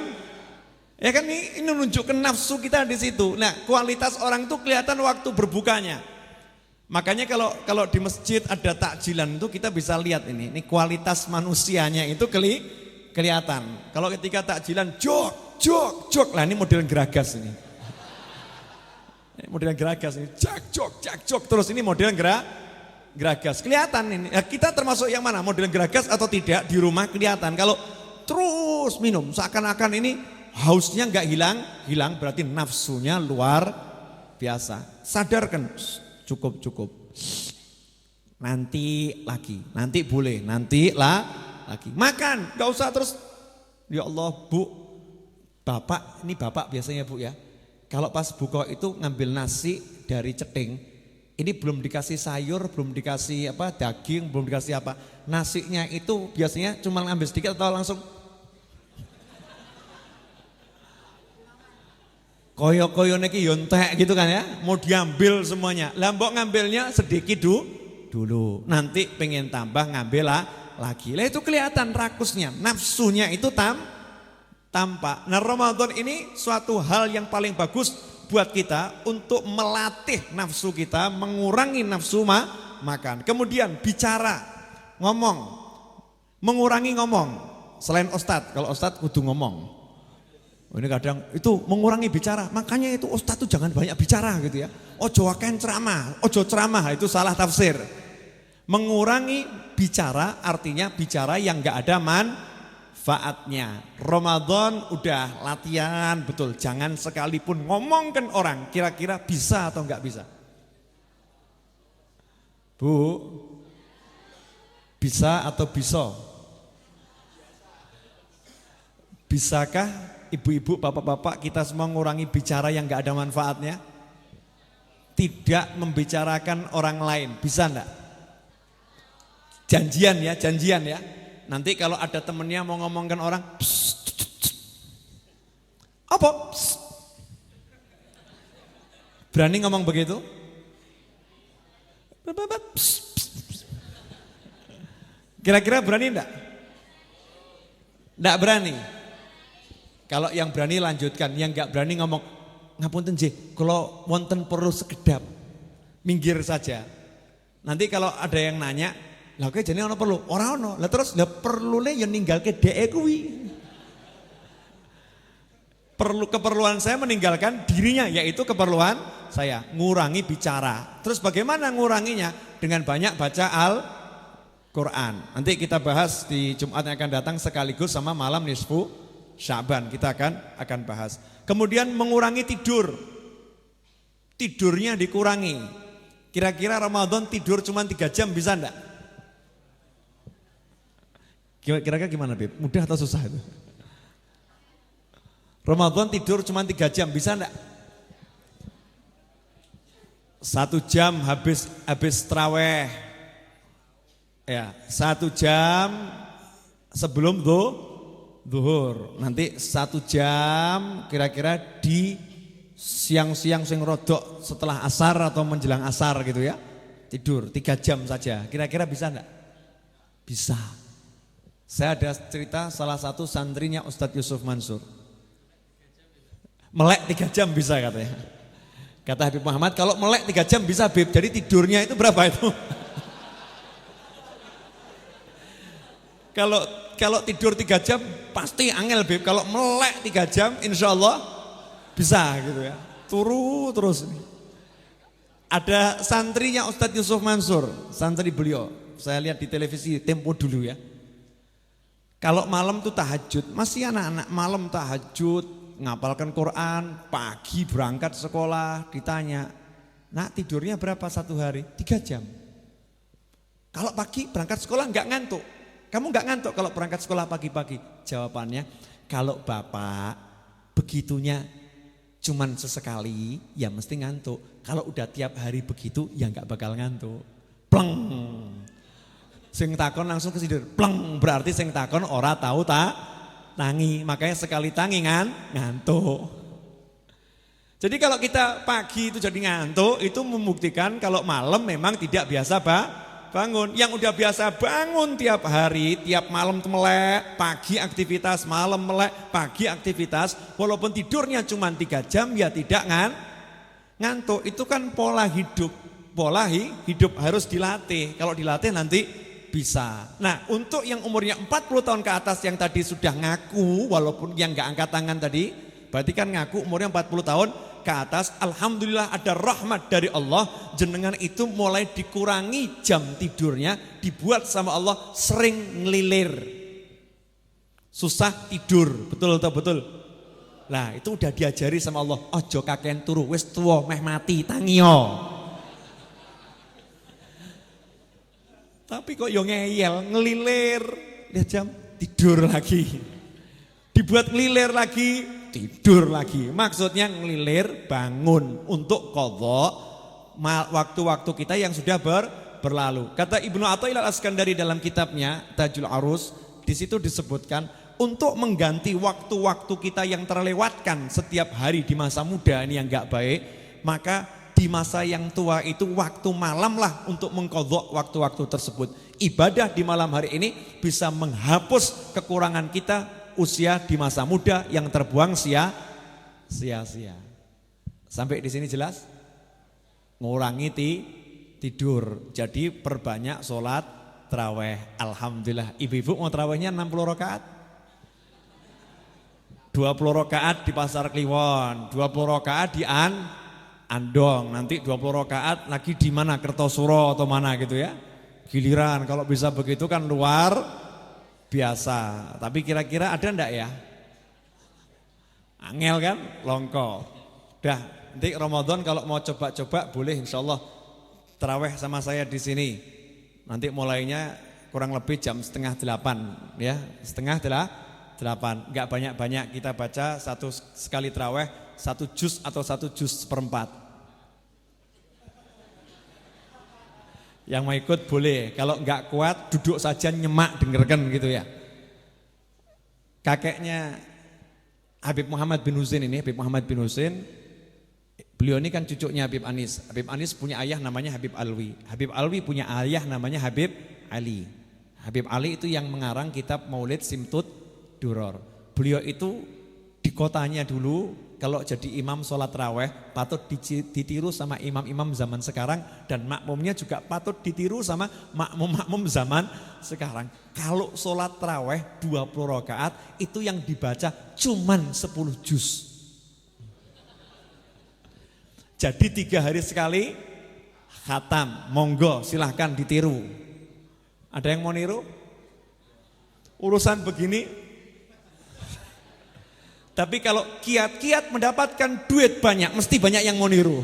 Ya kan ini menunjukkan nafsu kita di situ. Nah, kualitas orang itu kelihatan waktu berbukanya. Makanya kalau di masjid ada takjilan itu kita bisa lihat ini kualitas manusianya itu kelihatan. Kalau ketika takjilan jok jok. Lah ini model geragas ini. Model geragas ini, jak jok. Terus ini model geragas. Kelihatan ini. Ya, kita termasuk yang mana? Model geragas atau tidak di rumah kelihatan. Kalau terus minum seakan-akan ini hausnya nggak hilang berarti nafsunya luar biasa. Sadarkan, cukup. Nanti lagi, nanti boleh, nanti lagi. Makan, nggak usah terus. Ya Allah, Bu, Bapak, ini Bapak biasanya Bu ya. Kalau pas buka itu ngambil nasi dari ceting, ini belum dikasih sayur, belum dikasih daging, belum dikasih apa. Nasinya itu biasanya cuma ngambil sedikit atau langsung koyo-koyo niki yontek gitu kan ya, mau diambil semuanya. Lah mbok ngambilnya sedikit dulu, nanti pengen tambah ngambil lagi. Lah itu kelihatan rakusnya, nafsunya itu tampak. Nah Ramadan ini suatu hal yang paling bagus buat kita untuk melatih nafsu kita, mengurangi nafsu makan. Kemudian bicara, ngomong, mengurangi ngomong. Selain ustadz, kalau ustadz kudu ngomong. Ini kadang itu mengurangi bicara, makanya itu ustadz tuh jangan banyak bicara gitu ya. Ojo akan ceramah, itu salah tafsir. Mengurangi bicara artinya bicara yang gak ada manfaatnya. Ramadan udah latihan betul, jangan sekalipun ngomongkan orang kira-kira bisa atau enggak bisa. Bu, bisa atau bisa? Bisakah ibu-ibu, bapak-bapak kita semua mengurangi bicara yang enggak ada manfaatnya? Tidak membicarakan orang lain, bisa enggak? Janjian ya. Nanti kalau ada temennya mau ngomongkan orang, apa? Berani ngomong begitu? Kira-kira berani enggak? Enggak berani. Kalau yang berani lanjutkan, yang enggak berani ngomong, ngapunten nggih, kalau wonten perlu sekedap, minggir saja. Nanti kalau ada yang nanya, lah oke jadi ono perlu, ora ono. Lah terus lah perlune ya ninggalke dhek kuwi. Keperluan saya meninggalkan dirinya, yaitu keperluan saya, ngurangi bicara. Terus bagaimana nguranginya? Dengan banyak baca Al-Quran. Nanti kita bahas di Jumat yang akan datang sekaligus sama malam nisfu Sya'ban. Kita akan bahas. Kemudian mengurangi tidur. Tidurnya dikurangi. Kira-kira Ramadan tidur cuma 3 jam bisa enggak? Kira-kira gimana Beb? Mudah atau susah itu? Ramadan tidur cuma 3 jam, bisa enggak? 1 jam habis traweh. Ya, 1 jam sebelum zuhur. Nanti 1 jam kira-kira di siang-siang sing rodok setelah asar atau menjelang asar gitu ya. Tidur 3 jam saja. Kira-kira bisa enggak? Bisa. Saya ada cerita salah satu santrinya Ustadz Yusuf Mansur. Melek 3 jam bisa katanya. Kata Habib Muhammad, kalau melek 3 jam bisa Habib. Jadi tidurnya itu berapa itu? Kalau tidur 3 jam pasti angel Habib. Kalau melek 3 jam insya Allah bisa gitu ya. Turu terus. Ada santrinya Ustadz Yusuf Mansur, santri beliau. Saya lihat di televisi Tempo dulu ya. Kalau malam tuh tahajud, masih anak-anak malam tahajud, ngapalkan Quran, pagi berangkat sekolah, ditanya, nak tidurnya berapa satu hari? 3 jam. Kalau pagi berangkat sekolah enggak ngantuk. Kamu enggak ngantuk kalau berangkat sekolah pagi-pagi? Jawabannya, kalau bapak begitunya cuman sesekali, ya mesti ngantuk. Kalau udah tiap hari begitu, ya enggak bakal ngantuk. Pleng. Sing takon langsung kesidur, pleng, berarti sing takon ora tahu tangi, makanya sekali tangi ngantuk. Jadi kalau kita pagi itu jadi ngantuk, itu membuktikan kalau malam memang tidak biasa bangun. Yang udah biasa bangun tiap hari, tiap malam melek, pagi aktivitas, malam melek, pagi aktivitas, walaupun tidurnya cuma 3 jam ya tidak ngantuk. Itu kan pola hidup. Pola hidup harus dilatih. Kalau dilatih nanti bisa. Nah, untuk yang umurnya 40 tahun ke atas yang tadi sudah ngaku, walaupun yang gak angkat tangan tadi, berarti kan ngaku umurnya 40 tahun ke atas, alhamdulillah ada rahmat dari Allah, jenengan itu mulai dikurangi jam tidurnya, dibuat sama Allah sering ngelilir. Susah tidur, betul atau betul? Nah, itu udah diajari sama Allah, ojo kakean turu, wis tuwa meh mati tangio. Tapi kok yo ngeyel, ngelilir, lihat jam, tidur lagi. Dibuat ngelilir lagi, tidur lagi. Maksudnya ngelilir bangun untuk qadha waktu-waktu kita yang sudah berlalu. Kata Ibnu Athaillah Al-Iskandari dalam kitabnya Tajul Arus, di situ disebutkan untuk mengganti waktu-waktu kita yang terlewatkan setiap hari di masa muda ini yang enggak baik, maka di masa yang tua itu waktu malam lah untuk mengqadha waktu-waktu tersebut. Ibadah di malam hari ini bisa menghapus kekurangan kita usia di masa muda yang terbuang sia-sia. Sampai di sini jelas? Ngurangi tidur. Jadi perbanyak sholat tarawih. Alhamdulillah. Ibu-ibu mau tarawihnya 60 rakaat. 20 rakaat di Pasar Kliwon, 20 rakaat di Andong, nanti 20 rakaat lagi di mana, Kertosuro atau mana gitu ya. Giliran kalau bisa begitu kan luar biasa. Tapi kira-kira ada ndak ya? Angel kan, longko. Dah, nanti Ramadan kalau mau coba-coba boleh insyaallah tarawih sama saya di sini. Nanti mulainya kurang lebih jam 7:30 ya, 7:30. Enggak banyak-banyak, kita baca satu sekali tarawih 1 juz atau 1 juz seperempat. Yang mau ikut boleh, kalau enggak kuat duduk saja nyemak dengarkan gitu ya. Kakeknya Habib Muhammad bin Husain ini, Habib Muhammad bin Husain, beliau ini kan cucunya Habib Anis. Habib Anis punya ayah namanya Habib Alwi. Habib Alwi punya ayah namanya Habib Ali. Habib Ali itu yang mengarang kitab Maulid Simtud Duror. Beliau itu di kotanya dulu kalau jadi imam sholat raweh patut ditiru sama imam-imam zaman sekarang, dan makmumnya juga patut ditiru sama makmum-makmum zaman sekarang. Kalau sholat raweh 20 rakaat itu yang dibaca cuman 10 juz. Jadi 3 hari sekali khatam, monggo silahkan ditiru. Ada yang mau niru? Urusan begini. Tapi kalau kiat-kiat mendapatkan duit banyak, mesti banyak yang mau niru.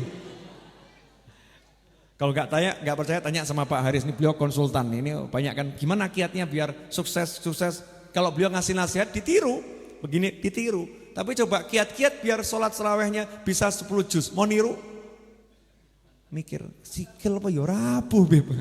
Kalau nggak percaya tanya sama Pak Haris, ini beliau konsultan. Ini banyak kan gimana kiatnya biar sukses. Kalau beliau ngasih nasihat ditiru, begini ditiru. Tapi coba kiat-kiat biar sholat serawehnya bisa 10 juz, mau niru? Mikir, sikil apa ya rapuh beb.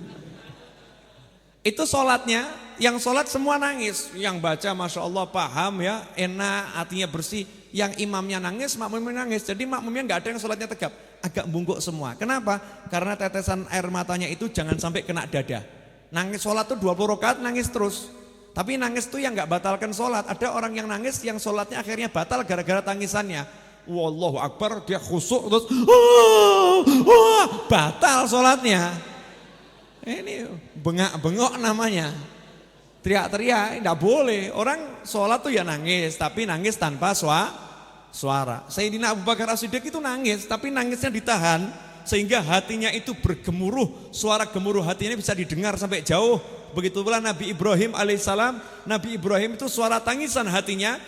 Itu sholatnya, yang sholat semua nangis. Yang baca Masya Allah paham ya, enak, hatinya bersih. Yang imamnya nangis, makmumnya nangis. Jadi makmumnya gak ada yang sholatnya tegap, agak bungkuk semua. Kenapa? Karena tetesan air matanya itu jangan sampai kena dada. Nangis sholat tuh 20 rakaat nangis terus. Tapi nangis tuh yang gak batalkan sholat. Ada orang yang nangis yang sholatnya akhirnya batal gara-gara tangisannya. Wallahu Akbar, dia khusyuk terus batal sholatnya. Ini bengak-bengok namanya. Teriak-teriak, tidak boleh. Orang sholat tuh ya nangis, tapi nangis tanpa suara. Sayyidina Abu Bakar As-Siddiq itu nangis, tapi nangisnya ditahan. Sehingga hatinya itu bergemuruh. Suara gemuruh hatinya bisa didengar sampai jauh. Begitu pula Nabi Ibrahim alaihissalam. Nabi Ibrahim itu suara tangisan hatinya,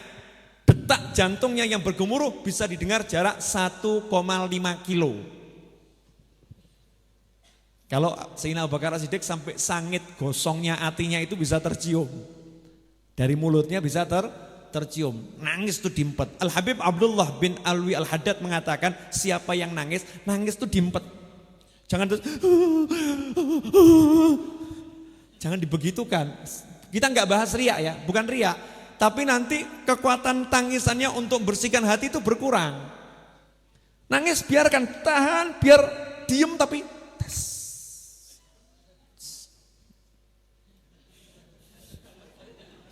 detak jantungnya yang bergemuruh bisa didengar jarak 1,5 kilo. Kalau Sayyidina Abu Bakar As-Siddiq sampai sangit gosongnya hatinya itu bisa tercium. Dari mulutnya bisa tercium. Nangis itu diempet. Al-Habib Abdullah bin Alwi Al-Haddad mengatakan siapa yang nangis itu diempet. Jangan terus jangan dibegitukan. Kita enggak bahas riak ya, bukan riak. Tapi nanti kekuatan tangisannya untuk bersihkan hati itu berkurang. Nangis biarkan, tahan, biar diem tapi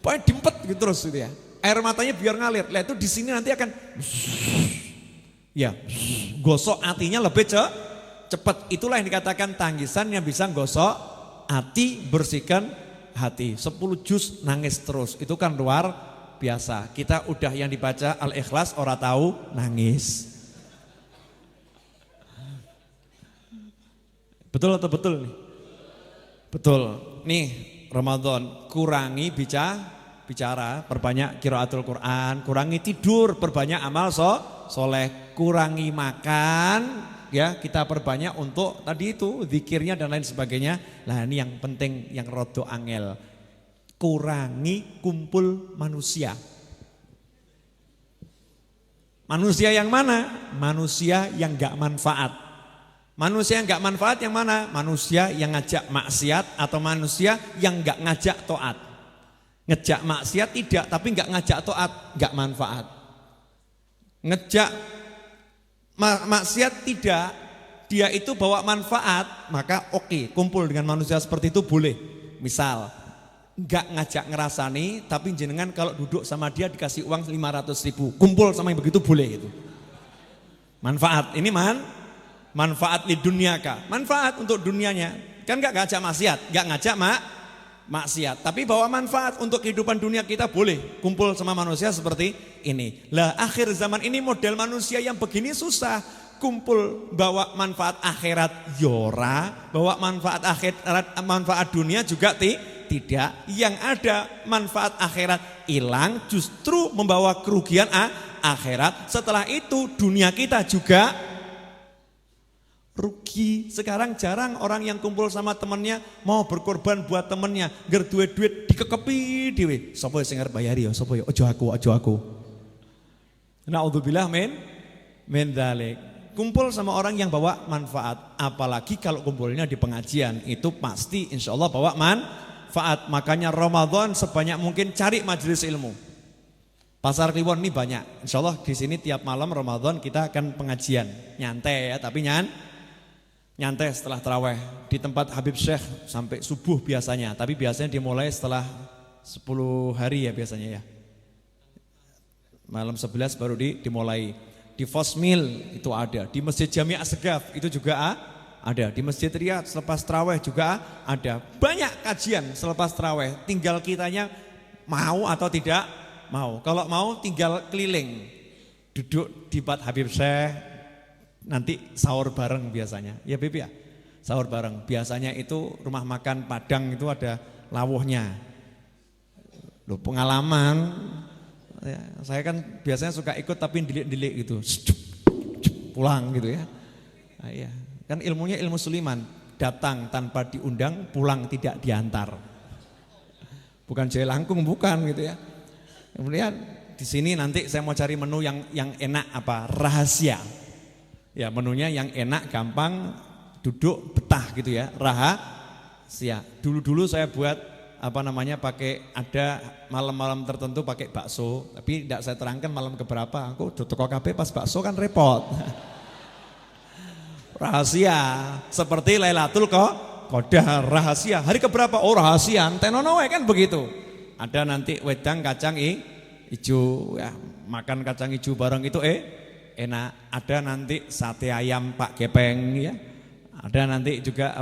pokoknya diempet gitu terus gitu ya. Air matanya biar ngalir. Lah itu di sini nanti akan ya gosok hatinya lebih cepat. Itulah yang dikatakan tangisan yang bisa gosok hati, bersihkan hati. 10 juz nangis terus. Itu kan luar biasa. Kita udah yang dibaca Al-Ikhlas ora tahu nangis. Betul atau betul nih? Betul. Nih Ramadan, kurangi bicara, perbanyak qiraatul Quran, kurangi tidur, perbanyak amal soleh, kurangi makan, ya kita perbanyak untuk tadi itu zikirnya dan lain sebagainya. Nah ini yang penting, yang rodo angel, kurangi kumpul manusia. Manusia yang mana? Manusia yang gak manfaat. Manusia yang gak manfaat yang mana? Manusia yang ngajak maksiat atau manusia yang gak ngajak taat. Ngejak maksiat tidak, tapi gak ngajak taat, gak manfaat. Ngejak maksiat tidak, dia itu bawa manfaat, maka oke, kumpul dengan manusia seperti itu boleh. Misal, gak ngajak ngerasani, tapi jenengan kalau duduk sama dia dikasih uang 500.000, kumpul sama yang begitu boleh itu. Manfaat, ini manfaat di dunia manfaat untuk dunianya, kan gak ngajak maksiat, gak ngajak maksiat, tapi bawa manfaat untuk kehidupan dunia kita boleh kumpul sama manusia seperti ini. Lah akhir zaman ini model manusia yang begini susah. Kumpul bawa manfaat akhirat yora, bawa manfaat akhirat, manfaat dunia juga tidak. Yang ada manfaat akhirat hilang, justru membawa kerugian akhirat. Setelah itu dunia kita juga rugi. Sekarang jarang orang yang kumpul sama temennya mau berkorban buat temennya, ger duit dikekepi dhewe. Sapa sing arep bayari ya, sapa ya, aja aku. Naudzubillah min dzalik. Kumpul sama orang yang bawa manfaat, apalagi kalau kumpulnya di pengajian, itu pasti insya Allah bawa manfaat. Makanya Ramadan sebanyak mungkin cari majelis ilmu. Pasar Kliwon ini banyak. Insya Allah di sini tiap malam Ramadan kita akan pengajian, nyantai ya, tapi nyantai setelah taraweh di tempat Habib Syekh sampai subuh biasanya, tapi biasanya dimulai setelah 10 hari ya biasanya ya. Malam 11 baru dimulai. Di Fosmil itu ada, di Masjid Jami' As-Segaf itu juga ada, di Masjid Riyadh selepas taraweh juga ada. Banyak kajian selepas taraweh, tinggal kitanya mau atau tidak mau. Kalau mau tinggal keliling, duduk di tempat Habib Syekh, nanti sahur bareng biasanya. Ya Bibi ya, sahur bareng. Biasanya itu rumah makan Padang itu ada lawuhnya. Loh, pengalaman. Ya, saya kan biasanya suka ikut tapi dilik-dilik gitu, pulang gitu ya. Nah, iya. Kan ilmunya ilmu Sulaiman, datang tanpa diundang, pulang tidak diantar. Bukan jelangkung, bukan gitu ya. Kemudian di sini nanti saya mau cari menu yang enak apa? Rahasia. Ya menunya yang enak, gampang, duduk betah gitu ya. Rahasia. Dulu saya buat pakai ada malam-malam tertentu pakai bakso, tapi tidak saya terangkan malam keberapa. Aku toko kafe pas bakso kan repot. Rahasia seperti Lailatul Qadar, rahasia. Hari keberapa? Oh rahasia. Tenono kan begitu. Ada nanti wedang kacang hijau, ya makan kacang hijau bareng itu enak. Ada nanti sate ayam Pak Gepeng ya. Ada nanti juga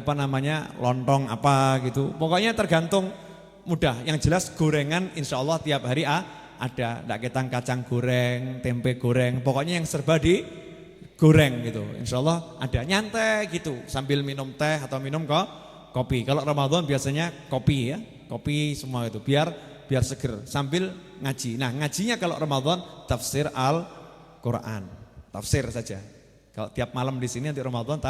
lontong apa gitu. Pokoknya tergantung. Mudah, yang jelas gorengan insya Allah tiap hari ada, ndak ketang kacang goreng, tempe goreng, pokoknya yang serba digoreng gitu. Insya Allah ada, nyantai gitu sambil minum teh atau minum kopi. Kalau Ramadan biasanya kopi ya, kopi semua itu biar seger sambil ngaji. Nah ngajinya kalau Ramadan tafsir Al-Quran, tafsir saja. Kalau tiap malam di sini nanti Ramadan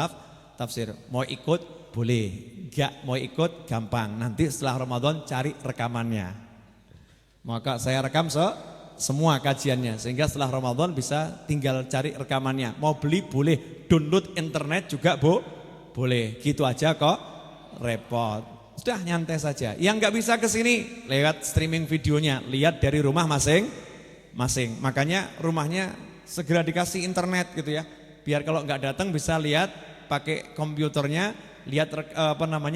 tafsir, mau ikut boleh, enggak mau ikut gampang. Nanti setelah Ramadan cari rekamannya. Maka saya rekam semua kajiannya, sehingga setelah Ramadan bisa tinggal cari rekamannya. Mau beli boleh, download internet juga boleh. Gitu aja kok repot. Sudah nyantai saja. Yang enggak bisa ke sini lewat streaming videonya, lihat dari rumah masing-masing. Makanya rumahnya segera dikasih internet gitu ya. Biar kalau enggak datang bisa lihat pakai komputernya, lihat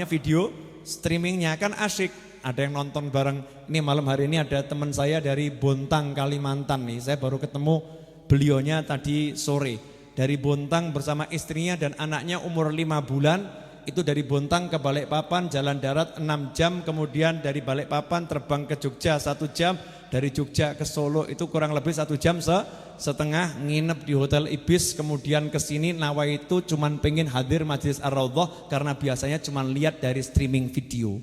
video streamingnya kan asyik. Ada yang nonton bareng. Ini malam hari ini ada teman saya dari Bontang Kalimantan nih. Saya baru ketemu beliaunya tadi sore. Dari Bontang bersama istrinya dan anaknya umur 5 bulan. Itu dari Bontang ke Balikpapan jalan darat 6 jam, kemudian dari Balikpapan terbang ke Jogja 1 jam, dari Jogja ke Solo itu kurang lebih 1 jam setengah, nginep di Hotel Ibis, kemudian ke sini nawaitu cuman pengen hadir Majelis Ar-Raudhah karena biasanya cuman lihat dari streaming video.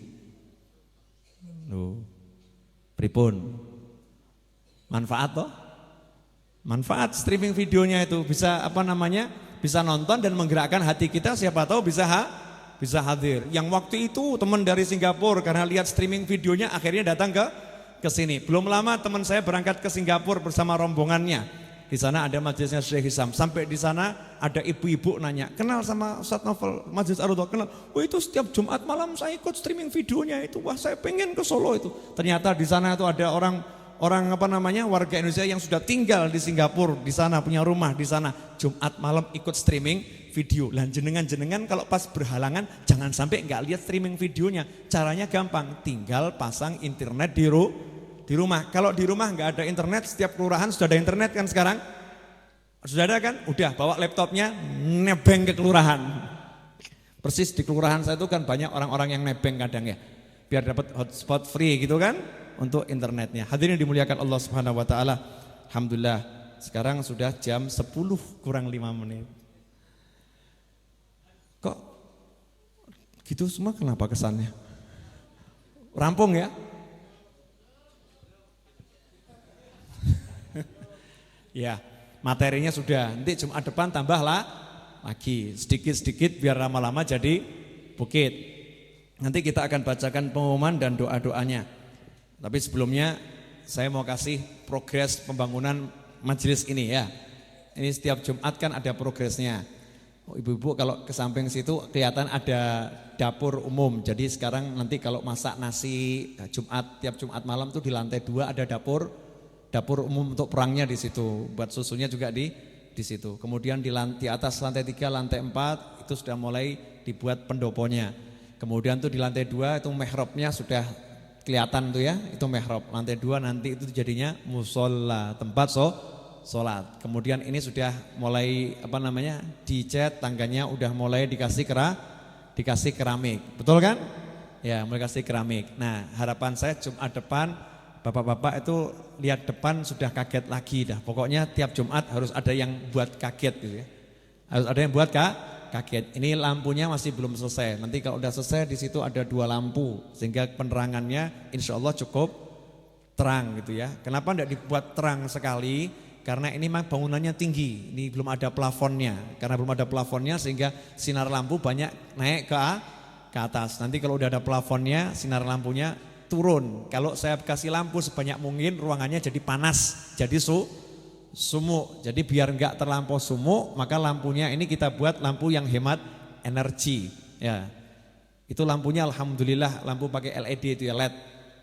Pripun? Manfaat toh? Manfaat streaming videonya itu bisa bisa nonton dan menggerakkan hati kita, siapa tahu bisa hadir. Yang waktu itu teman dari Singapura karena lihat streaming videonya akhirnya datang ke sini. Belum lama teman saya berangkat ke Singapura bersama rombongannya. Di sana ada majelisnya Syekh Hisam. Sampai di sana ada ibu-ibu nanya, kenal sama Ustaz Novel Majelis Ar-Raudhah? Kenal. Oh itu setiap Jumat malam saya ikut streaming videonya itu. Wah saya pengen ke Solo itu. Ternyata di sana itu ada orang warga Indonesia yang sudah tinggal di Singapura, di sana punya rumah di sana. Jumat malam ikut streaming video. Lah jenengan kalau pas berhalangan jangan sampai enggak lihat streaming videonya. Caranya gampang, tinggal pasang internet di rumah. Kalau di rumah enggak ada internet, setiap kelurahan sudah ada internet kan sekarang? Sudah ada kan? Udah bawa laptopnya nebeng ke kelurahan. Persis di kelurahan saya itu kan banyak orang-orang yang nebeng kadang ya. Biar dapat hotspot free gitu kan untuk internetnya. Hadirin dimuliakan Allah Subhanahu wa taala. Alhamdulillah sekarang sudah jam 10 kurang 5 menit. Kok gitu semua, kenapa kesannya? Rampung ya? Ya, materinya sudah. Nanti Jumat depan tambahlah lagi sedikit-sedikit biar lama-lama jadi bukit. Nanti kita akan bacakan pengumuman dan doa-doanya. Tapi sebelumnya saya mau kasih progres pembangunan majelis ini ya. Ini setiap Jumat kan ada progresnya. Ibu-ibu kalau ke samping situ kelihatan ada dapur umum. Jadi sekarang nanti kalau masak nasi tiap Jumat malam tuh di lantai 2 ada dapur umum untuk perangnya di situ. Buat susunya juga di situ. Kemudian di atas lantai 3, lantai 4 itu sudah mulai dibuat pendoponya. Kemudian tuh di lantai 2 itu mihrabnya sudah kelihatan tuh ya, itu mihrab. Lantai 2 nanti itu jadinya musola, tempat sholat. Kemudian ini sudah mulai dicat, tangganya udah mulai dikasih keramik. Betul kan? Ya, mulai kasih keramik. Nah, harapan saya Jumat depan bapak-bapak itu lihat depan sudah kaget lagi dah. Pokoknya tiap Jumat harus ada yang buat kaget gitu ya. Harus ada yang buat kaget. Ini lampunya masih belum selesai. Nanti kalau udah selesai di situ ada 2 lampu sehingga penerangannya insya Allah cukup terang gitu ya. Kenapa tidak dibuat terang sekali? Karena ini memang bangunannya tinggi. Ini belum ada plafonnya. Karena belum ada plafonnya sehingga sinar lampu banyak naik ke atas. Nanti kalau udah ada plafonnya, sinar lampunya turun. Kalau saya kasih lampu sebanyak mungkin, ruangannya jadi panas, jadi sumuk. Jadi biar enggak terlampau sumuk, maka lampunya ini kita buat lampu yang hemat energi. Ya, itu lampunya alhamdulillah lampu pakai LED itu ya, LED.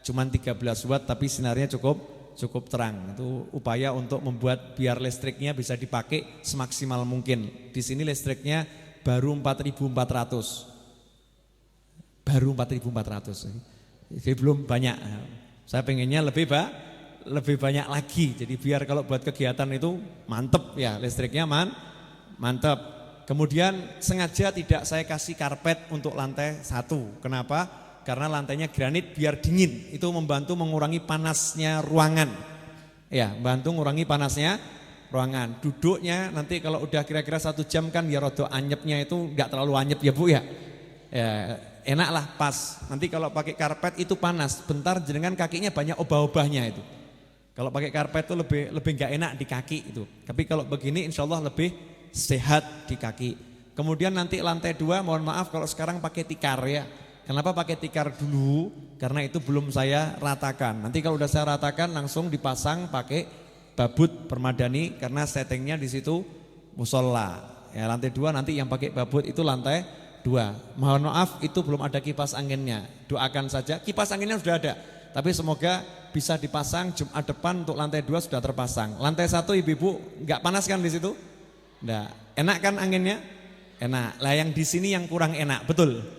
Cuman 13 watt tapi sinarnya cukup terang. Itu upaya untuk membuat biar listriknya bisa dipakai semaksimal mungkin. Di sini listriknya baru 4.400. Baru 4.400. Jadi belum banyak. Saya pengennya lebih banyak lagi. Jadi biar kalau buat kegiatan itu mantep ya, listriknya mantep. Kemudian sengaja tidak saya kasih karpet untuk lantai 1. Kenapa? Karena lantainya granit biar dingin. Itu membantu mengurangi panasnya ruangan. Ya, bantu mengurangi panasnya ruangan. Duduknya nanti kalau udah kira-kira 1 jam kan ya rada anyepnya itu enggak terlalu anyep ya Bu ya. Ya, enak lah pas. Nanti kalau pakai karpet itu panas. Bentar jenengan kakinya banyak obah-obahnya itu. Kalau pakai karpet itu lebih enggak enak di kaki itu. Tapi kalau begini insya Allah lebih sehat di kaki. Kemudian nanti lantai 2 mohon maaf kalau sekarang pakai tikar ya. Kenapa pakai tikar dulu? Karena itu belum saya ratakan. Nanti kalau udah saya ratakan langsung dipasang pakai babut permadani karena settingnya di situ musola. Ya, lantai 2 nanti yang pakai babut itu lantai 2. Mohon maaf itu belum ada kipas anginnya. Doakan saja. Kipas anginnya sudah ada. Tapi semoga bisa dipasang Jumat depan untuk lantai 2 sudah terpasang. Lantai 1 ibu-ibu enggak panas kan di situ? Enggak. Enak kan anginnya? Enak. Lah yang di sini yang kurang enak, betul?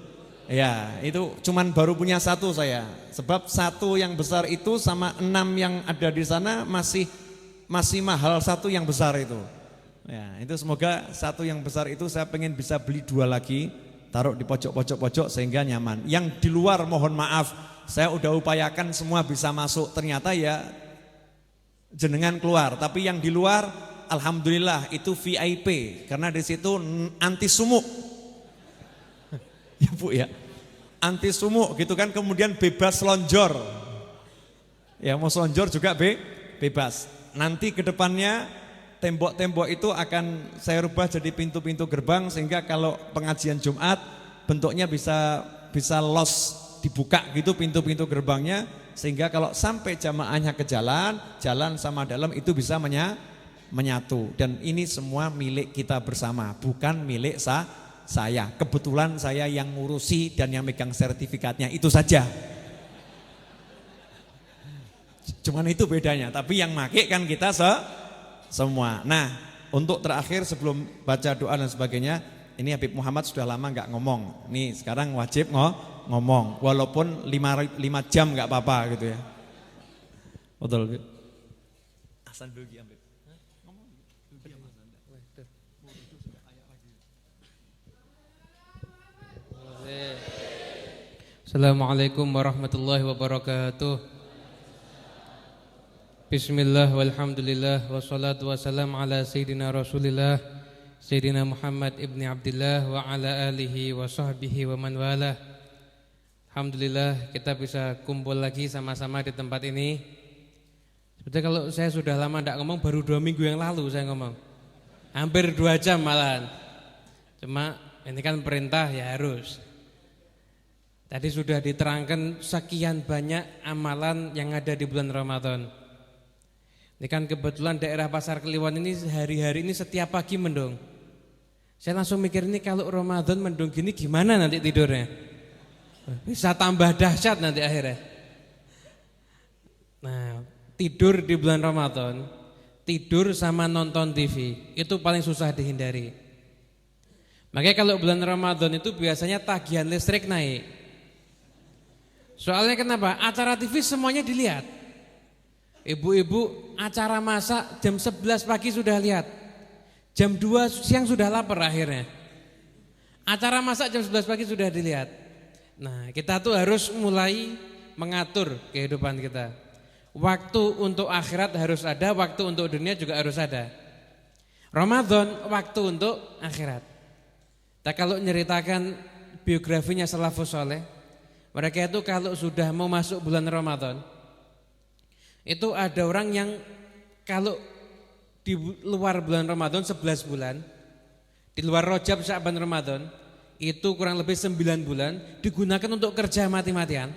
Ya, itu cuman baru punya 1 saya. Sebab 1 yang besar itu sama 6 yang ada di sana masih mahal 1 yang besar itu. Ya, itu semoga 1 yang besar itu saya pengen bisa beli 2 lagi taruh di pojok-pojok sehingga nyaman. Yang di luar mohon maaf, saya udah upayakan semua bisa masuk, ternyata ya jenengan keluar. Tapi yang di luar alhamdulillah itu VIP karena di situ anti sumuk. Ya Bu ya. Anti sumuk gitu kan, kemudian bebas lonjor. Ya mau selonjor juga bebas. Nanti ke depannya tembok-tembok itu akan saya rubah jadi pintu-pintu gerbang sehingga kalau pengajian Jumat bentuknya bisa los dibuka gitu pintu-pintu gerbangnya sehingga kalau sampai jamaahnya ke jalan sama dalam itu bisa menyatu. Dan ini semua milik kita bersama, bukan milik saya. Kebetulan saya yang ngurusi dan yang megang sertifikatnya, itu saja. Cuman itu bedanya, tapi yang make kan kita semua. Nah, untuk terakhir sebelum baca doa dan sebagainya, ini Habib Muhammad sudah lama nggak ngomong. Nih sekarang wajib ngomong, walaupun 5 jam nggak apa-apa gitu ya. Betul Habib. Hasan dulu Habib. Assalamualaikum warahmatullahi wabarakatuh. Bismillah walhamdulillah wassalatu wassalam ala sayyidina Rasulillah Sayyidina Muhammad ibni Abdillah wa ala alihi wa sahbihi wa man walah. Alhamdulillah kita bisa kumpul lagi sama-sama di tempat ini. Sebetulnya kalau saya sudah lama tidak ngomong, baru 2 minggu yang lalu saya ngomong. Hampir 2 jam malahan. Cuma ini kan perintah ya harus. Tadi sudah diterangkan sekian banyak amalan yang ada di bulan Ramadan. Ini kan kebetulan daerah Pasar Kliwon ini hari-hari ini setiap pagi mendung. Saya langsung mikir ini kalau Ramadan mendung gini gimana nanti tidurnya? Bisa tambah dahsyat nanti akhirnya. Nah, tidur di bulan Ramadan, tidur sama nonton TV itu paling susah dihindari. Makanya kalau bulan Ramadan itu biasanya tagihan listrik naik. Soalnya kenapa? Acara TV semuanya dilihat. Ibu-ibu acara masak jam 11 pagi sudah lihat. Jam 2 siang sudah lapar akhirnya. Acara masak jam 11 pagi sudah dilihat. Nah, kita tuh harus mulai mengatur kehidupan kita. Waktu untuk akhirat harus ada, waktu untuk dunia juga harus ada. Ramadan waktu untuk akhirat. Nah, kalau nyeritakan biografinya salafus saleh, mereka itu kalau sudah mau masuk bulan Ramadan, itu ada orang yang kalau di luar bulan Ramadan 11 bulan, di luar Rajab, Sya'ban, Ramadan, itu kurang lebih 9 bulan digunakan untuk kerja mati-matian.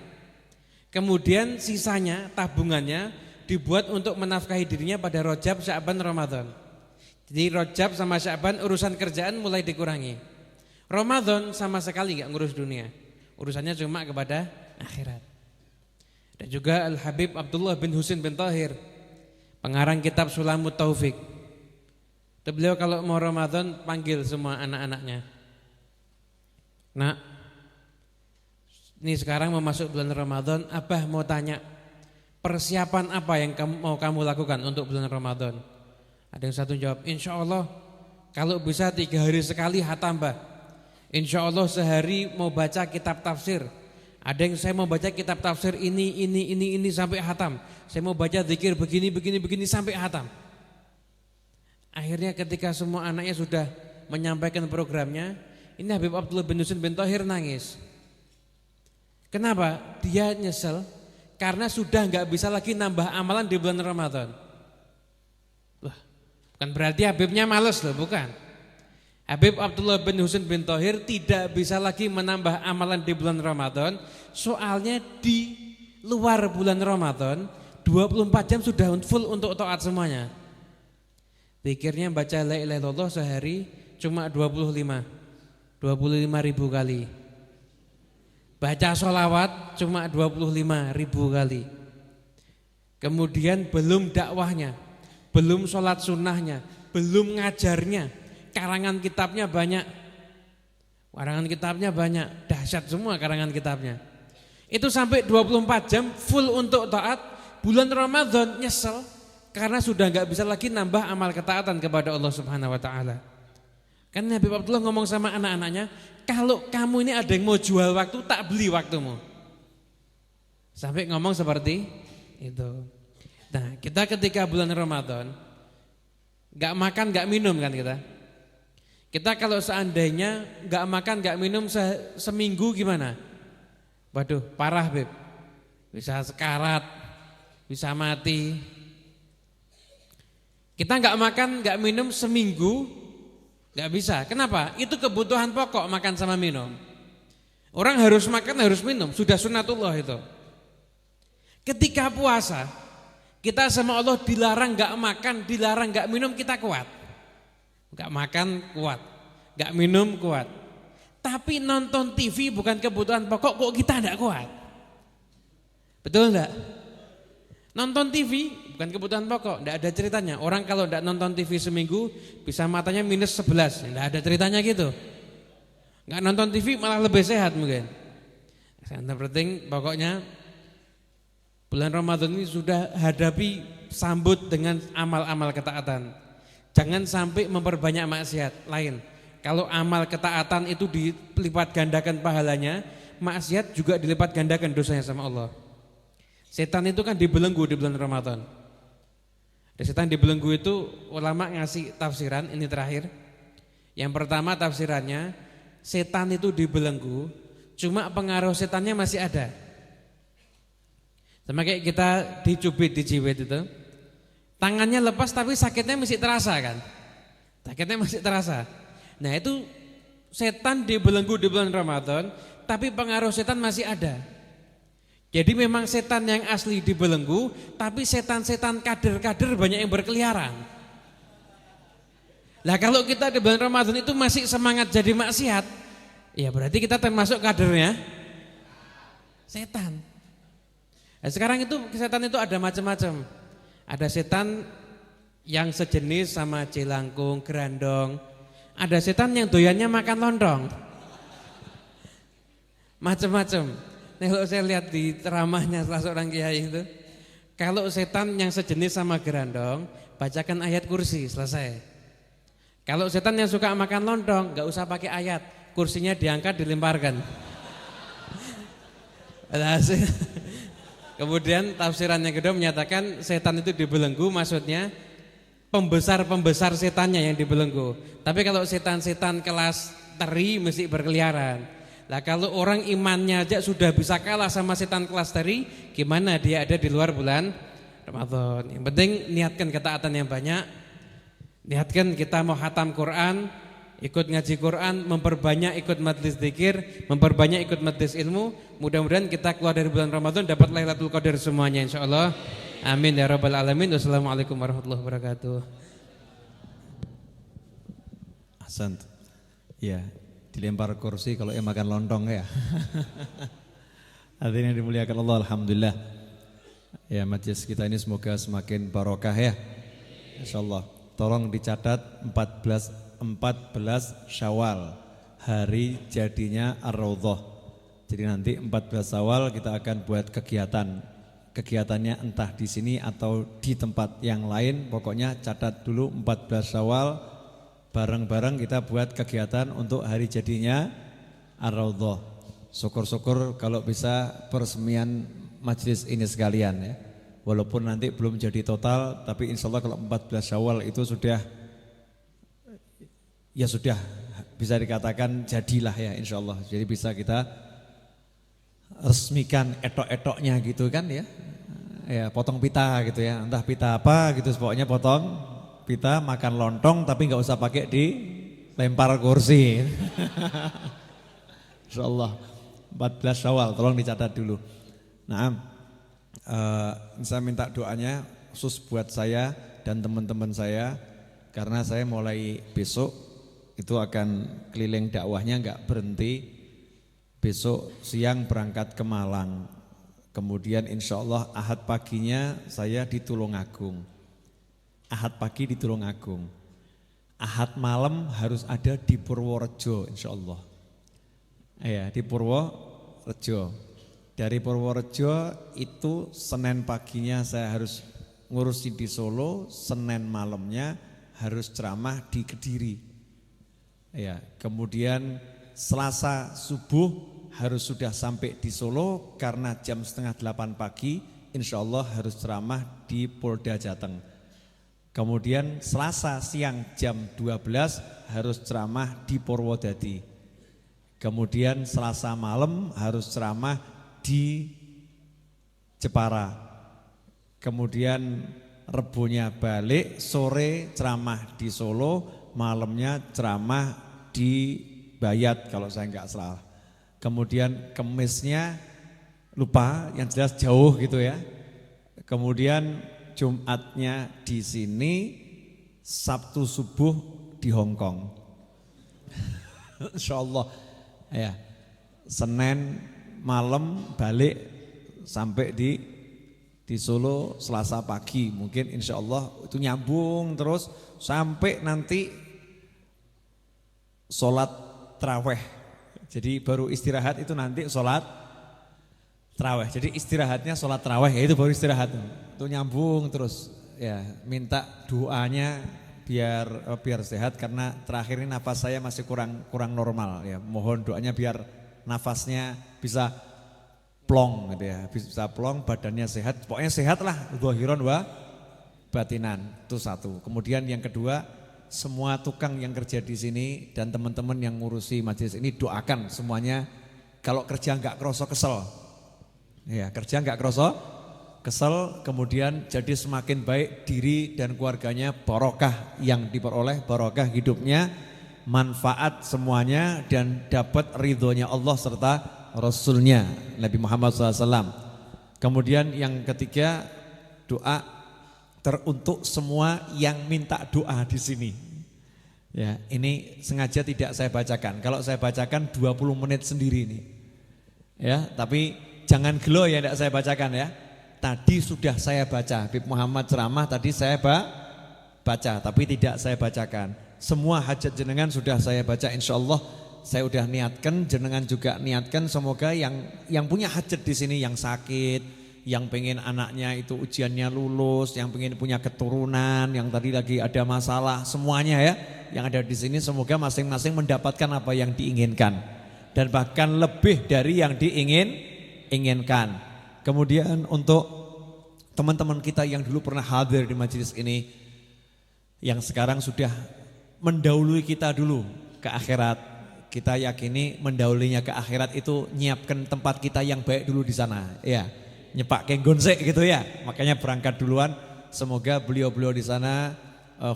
Kemudian sisanya, tabungannya dibuat untuk menafkahi dirinya pada Rajab, Sya'ban, Ramadan. Jadi Rajab sama Sya'ban urusan kerjaan mulai dikurangi. Ramadan sama sekali enggak ngurus dunia. Urusannya cuma kepada akhirat. Dan juga Al-Habib Abdullah bin Husin bin Tahir, pengarang kitab Sulamut Taufik. Beliau kalau mau Ramadan panggil semua anak-anaknya. Nah, ini sekarang mau masuk bulan Ramadan, Abah mau tanya, persiapan apa yang mau kamu lakukan untuk bulan Ramadan? Ada yang satu jawab, insya Allah kalau bisa 3 hari sekali hatam Mbah. Insya Allah sehari mau baca kitab tafsir. Ada yang saya mau baca kitab tafsir ini sampai hatam. Saya mau baca zikir begini sampai hatam. Akhirnya ketika semua anaknya sudah menyampaikan programnya, ini Habib Abdullah bin Husin bin Tahir nangis. Kenapa? Dia nyesel karena sudah enggak bisa lagi nambah amalan di bulan Ramadan. Wah, bukan berarti Habibnya malas loh, bukan. Habib Abdullah bin Husin bin Tahir tidak bisa lagi menambah amalan di bulan Ramadan. Soalnya di luar bulan Ramadan 24 jam sudah full untuk taat semuanya. Zikirnya baca la ilaha illallah sehari cuma 25 ribu kali. Baca sholawat cuma 25.000 kali. Kemudian belum dakwahnya, belum sholat sunnahnya, belum ngajarnya. Karangan kitabnya banyak. Dahsyat semua karangan kitabnya. Itu sampai 24 jam full untuk taat. Bulan Ramadan nyesel karena sudah enggak bisa lagi nambah amal ketaatan kepada Allah Subhanahu wa taala. Kan Nabi Abdullah ngomong sama anak-anaknya, kalau kamu ini ada yang mau jual waktu, tak beli waktumu. Sampai ngomong seperti itu. Nah, kita ketika bulan Ramadan gak makan, gak minum kan kita. Kita kalau seandainya gak makan, gak minum seminggu gimana? Waduh, parah Beb. Bisa sekarat, bisa mati. Kita gak makan, gak minum seminggu, gak bisa. Kenapa? Itu kebutuhan pokok, makan sama minum. Orang harus makan, harus minum, sudah sunatullah itu. Ketika puasa, kita sama Allah dilarang gak makan, dilarang gak minum, kita kuat. Gak makan kuat, gak minum kuat. Tapi nonton TV bukan kebutuhan pokok, kok kita gak kuat? Betul gak? Nonton TV bukan kebutuhan pokok, gak ada ceritanya. Orang kalau gak nonton TV seminggu bisa matanya minus 11, gak ada ceritanya gitu. Gak nonton TV malah lebih sehat mungkin. Yang penting pokoknya bulan Ramadan ini sudah hadapi, sambut dengan amal-amal ketaatan. Jangan sampai memperbanyak maksiat lain. Kalau amal ketaatan itu dilipat gandakan pahalanya, maksiat juga dilipat gandakan dosanya sama Allah. Setan itu kan dibelenggu di bulan Ramadan. Setan dibelenggu itu ulama ngasih tafsiran, ini terakhir. Yang pertama tafsirannya, setan itu dibelenggu, cuma pengaruh setannya masih ada. Sama kayak kita dicubit, dijiwet itu. Tangannya lepas tapi sakitnya masih terasa kan? Sakitnya masih terasa. Nah itu setan dibelenggu di bulan Ramadan, tapi pengaruh setan masih ada. Jadi memang setan yang asli dibelenggu, tapi setan-setan kader-kader banyak yang berkeliaran. Lah kalau kita di bulan Ramadan itu masih semangat jadi maksiat, ya berarti kita termasuk kadernya setan. Nah, sekarang itu setan itu ada macam-macam. Ada setan yang sejenis sama jelangkung, gerandong. Ada setan yang doyannya makan lontong. Macam-macam. Nah, kalau saya lihat di ceramahnya salah seorang kiai itu, kalau setan yang sejenis sama gerandong, bacakan ayat kursi, selesai. Kalau setan yang suka makan lontong, gak usah pakai ayat, kursinya diangkat, dilemparkan. Kemudian tafsiran yang kedua menyatakan setan itu dibelenggu, maksudnya pembesar-pembesar setannya yang dibelenggu. Tapi kalau setan-setan kelas teri mesti berkeliaran. Nah kalau orang imannya aja sudah bisa kalah sama setan kelas teri, gimana dia ada di luar bulan Ramadan? Yang penting niatkan ketaatan yang banyak. Niatkan kita mau khatam Quran, ikut ngaji Quran, memperbanyak ikut majlis zikir, memperbanyak ikut majlis ilmu. Mudah-mudahan kita keluar dari bulan Ramadan dapat Lailatul Qadar semuanya insyaallah. Amin ya rabbal alamin. Wassalamualaikum warahmatullahi wabarakatuh. Ahsan. Ya, dilempar kursi kalau yang makan lontong ya. Hadirin yang dimuliakan Allah, alhamdulillah. Ya, majlis kita ini semoga semakin barokah ya. Insyaallah. Tolong dicatat 14 Syawal, hari jadinya Ar-Raudhah. Jadi nanti 14 Syawal kita akan buat kegiatan. Kegiatannya entah di sini atau di tempat yang lain. Pokoknya catat dulu 14 Syawal, bareng-bareng kita buat kegiatan untuk hari jadinya Ar-Raudhah. Syukur-syukur kalau bisa peresmian majelis ini sekalian ya. Walaupun nanti belum jadi total, tapi insya Allah kalau 14 Syawal itu sudah bisa dikatakan jadilah ya insya Allah. Jadi bisa kita resmikan etok-etoknya gitu kan ya. Ya potong pita gitu ya, entah pita apa gitu, pokoknya potong pita, makan lontong tapi nggak usah pakai di lempar kursi. Insya Allah 14 Syawal, tolong dicatat dulu. Nah, saya minta doanya khusus buat saya dan teman-teman saya, karena saya mulai besok itu akan keliling dakwahnya nggak berhenti. Besok siang berangkat ke Malang, kemudian insya Allah Ahad paginya saya di Tulungagung. Ahad pagi di Tulungagung, Ahad malam harus ada di Purworejo insya Allah. Ya, di Purworejo. Dari Purworejo itu Senin paginya saya harus ngurusi di Solo, Senin malamnya harus ceramah di Kediri. Ya, kemudian Selasa subuh harus sudah sampai di Solo karena jam 7:30 pagi insya Allah harus ceramah di Polda Jateng. Kemudian Selasa siang jam 12 harus ceramah di Purwodadi. Kemudian Selasa malam harus ceramah di Jepara. Kemudian Rebonya balik, sore ceramah di Solo, malamnya ceramah di Bayat kalau saya enggak salah. Kemudian Kemisnya lupa, yang jelas jauh gitu ya. Kemudian Jumatnya di sini, Sabtu subuh di Hong Kong. Insyaallah ya. Senin malam balik sampai di Solo Selasa pagi, mungkin insya Allah itu nyambung terus sampai nanti sholat taraweh. Jadi baru istirahat itu nanti sholat taraweh. Jadi istirahatnya sholat taraweh, itu baru istirahat. Itu nyambung terus ya. Minta doanya biar sehat karena terakhir ini nafas saya masih kurang normal ya. Mohon doanya biar nafasnya bisa plong gitu ya, bisa plong, badannya sehat, pokoknya sehat lah, zahiran wa batinan, itu satu. Kemudian yang kedua, semua tukang yang kerja di sini dan teman-teman yang ngurusi majelis ini doakan semuanya kalau kerja enggak kroso kesel. Ya, kerja enggak kroso kesel, kemudian jadi semakin baik diri dan keluarganya, barokah yang diperoleh, barokah hidupnya, manfaat semuanya dan dapat ridhonya Allah serta Rasulnya Nabi Muhammad SAW. Kemudian yang ketiga, doa teruntuk semua yang minta doa di sini. Ya, ini sengaja tidak saya bacakan. Kalau saya bacakan 20 menit sendiri ini. Ya, tapi jangan gelo ya, tidak saya bacakan ya. Tadi sudah saya baca, Habib Muhammad ceramah tadi saya baca, tapi tidak saya bacakan. Semua hajat jenengan sudah saya baca, insya Allah. Saya udah niatkan, jenengan juga niatkan, semoga yang punya hajat di sini, yang sakit, yang pengen anaknya itu ujiannya lulus, yang pengen punya keturunan, yang tadi lagi ada masalah, semuanya ya, yang ada di sini semoga masing-masing mendapatkan apa yang diinginkan dan bahkan lebih dari yang diinginkan. Kemudian untuk teman-teman kita yang dulu pernah hadir di majelis ini, yang sekarang sudah mendahului kita dulu ke akhirat. Kita yakini mendahulunya ke akhirat itu nyiapkan tempat kita yang baik dulu di sana, ya. Nyepak kenggonsek gitu ya. Makanya berangkat duluan. Semoga beliau-beliau di sana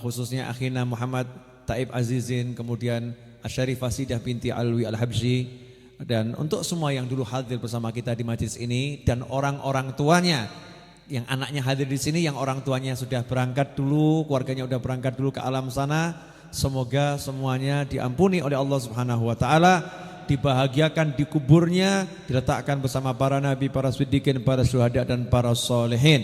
khususnya akhina Muhammad Taib Azizin, kemudian Asyarifah Sidah binti Alwi Al-Habsyi, dan untuk semua yang dulu hadir bersama kita di majlis ini dan orang-orang tuanya yang anaknya hadir di sini, yang orang tuanya sudah berangkat dulu, keluarganya sudah berangkat dulu ke alam sana. Semoga semuanya diampuni oleh Allah Subhanahu wa taala, dibahagiakan di kuburnya, diletakkan bersama para nabi, para siddiqin, para syuhada dan para solehin.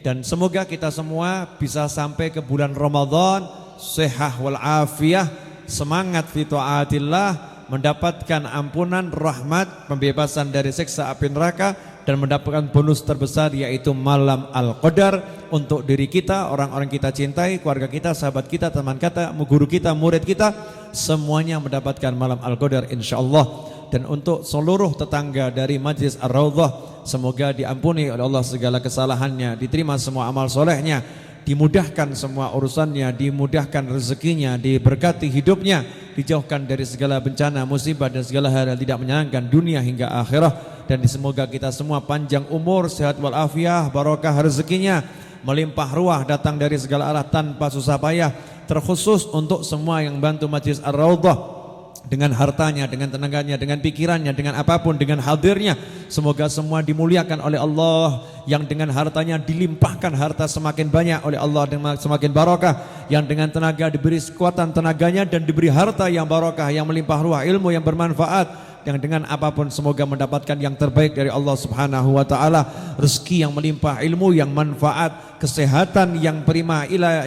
Dan semoga kita semua bisa sampai ke bulan Ramadan sehat wal afiyah, semangat fi taatillah, mendapatkan ampunan, rahmat, pembebasan dari siksa api neraka dan mendapatkan bonus terbesar yaitu malam Al-Qadar untuk diri kita, orang-orang kita cintai, keluarga kita, sahabat kita, teman kita, guru kita, murid kita, semuanya mendapatkan malam Al-Qadar insyaallah. Dan untuk seluruh tetangga dari Majlis Ar-Raudhah, semoga diampuni oleh Allah segala kesalahannya, diterima semua amal solehnya, dimudahkan semua urusannya, dimudahkan rezekinya, diberkati hidupnya, dijauhkan dari segala bencana, musibah dan segala hal yang tidak menyenangkan dunia hingga akhirat. Dan semoga kita semua panjang umur, sehat walafiat, barokah rezekinya, melimpah ruah, datang dari segala arah tanpa susah payah. Terkhusus untuk semua yang bantu Majlis Ar-Raudhah dengan hartanya, dengan tenaganya, dengan pikirannya, dengan apapun, dengan hadirnya. Semoga semua dimuliakan oleh Allah, yang dengan hartanya dilimpahkan harta semakin banyak oleh Allah dan semakin barokah, yang dengan tenaga diberi kekuatan tenaganya dan diberi harta yang barokah, yang melimpah ruah, ilmu yang bermanfaat, yang dengan apapun semoga mendapatkan yang terbaik dari Allah Subhanahu wa taala, rezeki yang melimpah, ilmu yang manfaat, kesehatan yang prima ila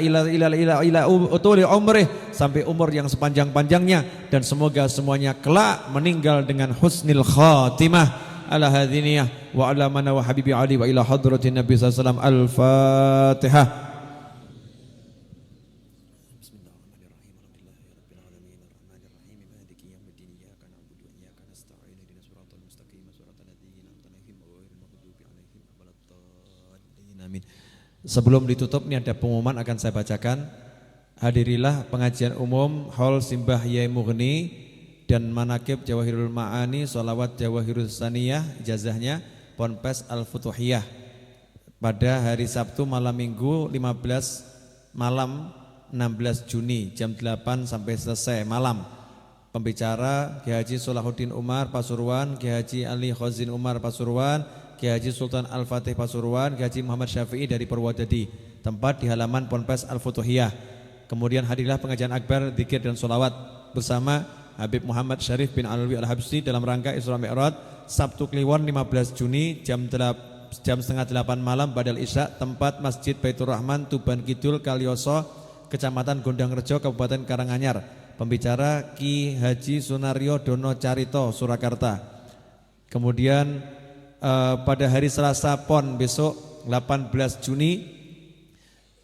utuli umrih, sampai umur yang sepanjang-panjangnya, dan semoga semuanya kelak meninggal dengan husnil khatimah. Ala hadziniyah wa ala mana wa habibi ali wa ila hadratin Nabi sallallahu alaihi wasallam. Al-Fatihah. Sebelum ditutup ini ada pengumuman akan saya bacakan. Hadirilah pengajian umum Hall Simbah Yai Mughni dan Manakib Jawahirul Ma'ani Sholawat Jawahirul Saniyah ijazahnya Ponpes Al-Futuhiyah pada hari Sabtu malam Minggu 15 malam 16 Juni jam 8 sampai selesai malam. Pembicara Kiai Haji Solahuddin Umar Pasuruan, Kiai Haji Ali Khazin Umar Pasuruan, Kiai Haji Sultan Al-Fatih Pasuruan, Kiai Haji Muhammad Syafi'i dari Purwodadi. Tempat di halaman Ponpes Al-Futuhiyah. Kemudian hadirlah pengajian akbar, zikir dan sholawat bersama Habib Muhammad Syarif bin Alwi Al-Habsyi dalam rangka Isra Mi'raj Sabtu Kliwon 15 Juni jam setengah 8 malam badal Isya. Tempat Masjid Baitur Rahman Tuban Kidul Kalioso Kecamatan Gondangrejo Kabupaten Karanganyar. Pembicara Ki Haji Sunario Dono Carito Surakarta. Kemudian pada hari Selasa Pon besok 18 Juni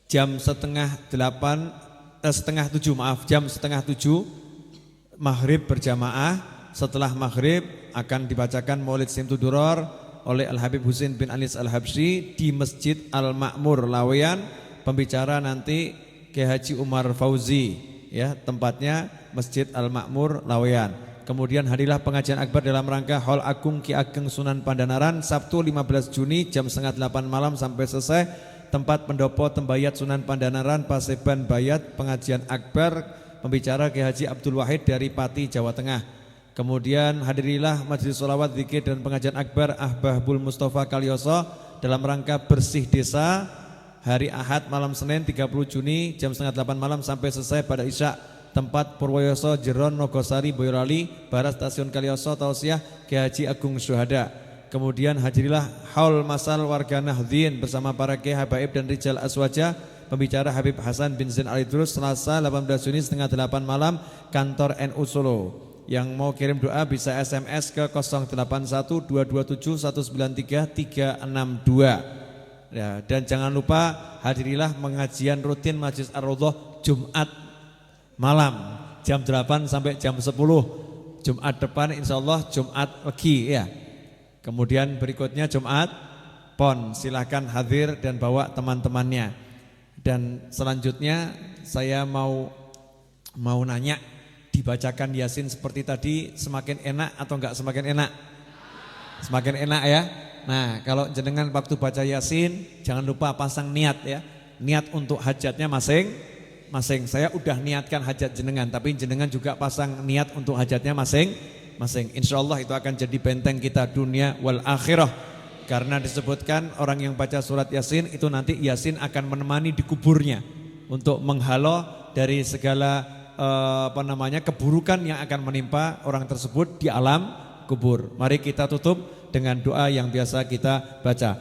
jam setengah 7 maghrib berjamaah. Setelah maghrib akan dibacakan Maulid Simtuduror oleh Al-Habib Husin bin Anis Al-Habsyi di Masjid Al-Ma'mur Laweyan. Pembicara nanti Kiai Haji Umar Fauzi, ya, tempatnya Masjid Al-Ma'mur Laweyan. Kemudian hadirlah pengajian akbar dalam rangka Hall Agung Ki Ageng Sunan Pandanaran Sabtu 15 Juni jam setengah 8 malam sampai selesai. Tempat pendopo Tembayat Sunan Pandanaran Paseban Bayat. Pengajian akbar pembicara Kiai Haji Abdul Wahid dari Pati Jawa Tengah. Kemudian hadirilah majelis sholawat, zikir dan pengajian akbar Ahbabul Mustafa Kalioso dalam rangka bersih desa hari Ahad malam Senin 30 Juni jam setengah 8 malam sampai selesai pada Isya. Tempat Purwoyoso Jeron Nogosari Boyolali Barat Stasiun Kalioso Tausiah Kiai Haji Agung Syuhada. Kemudian hadirilah Haul Masal Warga Nahdien bersama para Kiai Habaib dan Rijal Aswaja. Pembicara Habib Hasan bin Zain Ali Drus Selasa 18 Juni setengah 8 malam kantor NU Solo. Yang mau kirim doa bisa SMS ke 081227193362. Ya, dan jangan lupa hadirilah pengajian rutin Majlis Ar-Raudhah Jumat malam jam 8 sampai jam 10. Jumat depan insyaallah Jumat pagi ya. Kemudian berikutnya Jumat Pon, silahkan hadir dan bawa teman-temannya. Dan selanjutnya saya mau nanya, dibacakan Yasin seperti tadi semakin enak atau enggak semakin enak? Semakin enak ya. Nah, kalau jenengan waktu baca Yasin jangan lupa pasang niat ya. Niat untuk hajatnya masing-masing. Saya udah niatkan hajat jenengan, tapi jenengan juga pasang niat untuk hajatnya masing-masing. Insyaallah itu akan jadi benteng kita dunia wal akhirah. Karena disebutkan orang yang baca surat Yasin itu nanti Yasin akan menemani di kuburnya untuk menghalau dari segala keburukan yang akan menimpa orang tersebut di alam kubur. Mari kita tutup dengan doa yang biasa kita baca.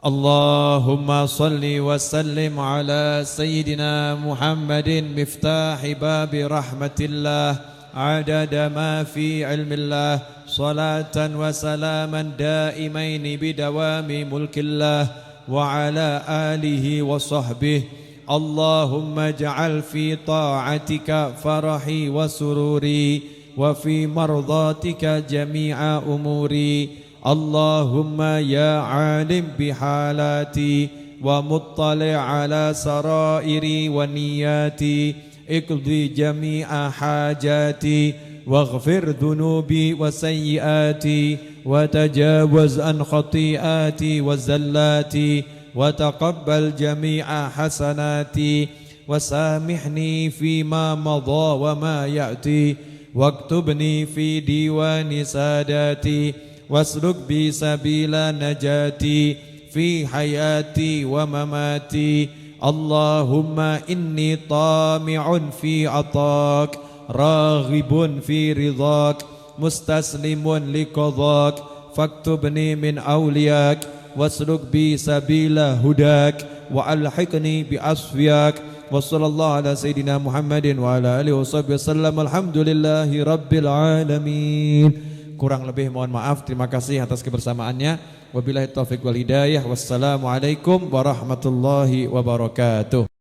Allahumma salli wa sallim ala sayyidina Muhammadin miftahi babi rahmatillah adada ma fi ilmillah salatan wa salaman daimaini bidawami mulkillah wa ala alihi wa sahbihi. Allahumma ja'al fi ta'atika farahi wa sururi wa fi mardatika jami'a umuri. Allahumma ya alim bihalati wa muttali' ala sarairi wa niyati iqdi jami'a hajati waghfir dhunubi wa sayyiati wa tajawaz an khati'ati wa zallati wa taqabbal jami'a hasanati wa samihni fima madha wa ma ya'ti waktubni fi diwani sadati wasluk bi sabila najati fi hayati wa mamati. Allahumma inni tami'un fi atak raghibun fi ridhak mustaslimun liqadak faktubni min awliyak wasluk bi sabila hudak wa alhiqni bi asfiyak wa sallallahu ala sayyidina Muhammadin wa ala alihi wasallam. Alhamdulillahi rabbil alamin. Kurang lebih mohon maaf. Terima kasih atas kebersamaannya. Wabillahi taufiq wal hidayah. Wassalamualaikum warahmatullahi wabarakatuh.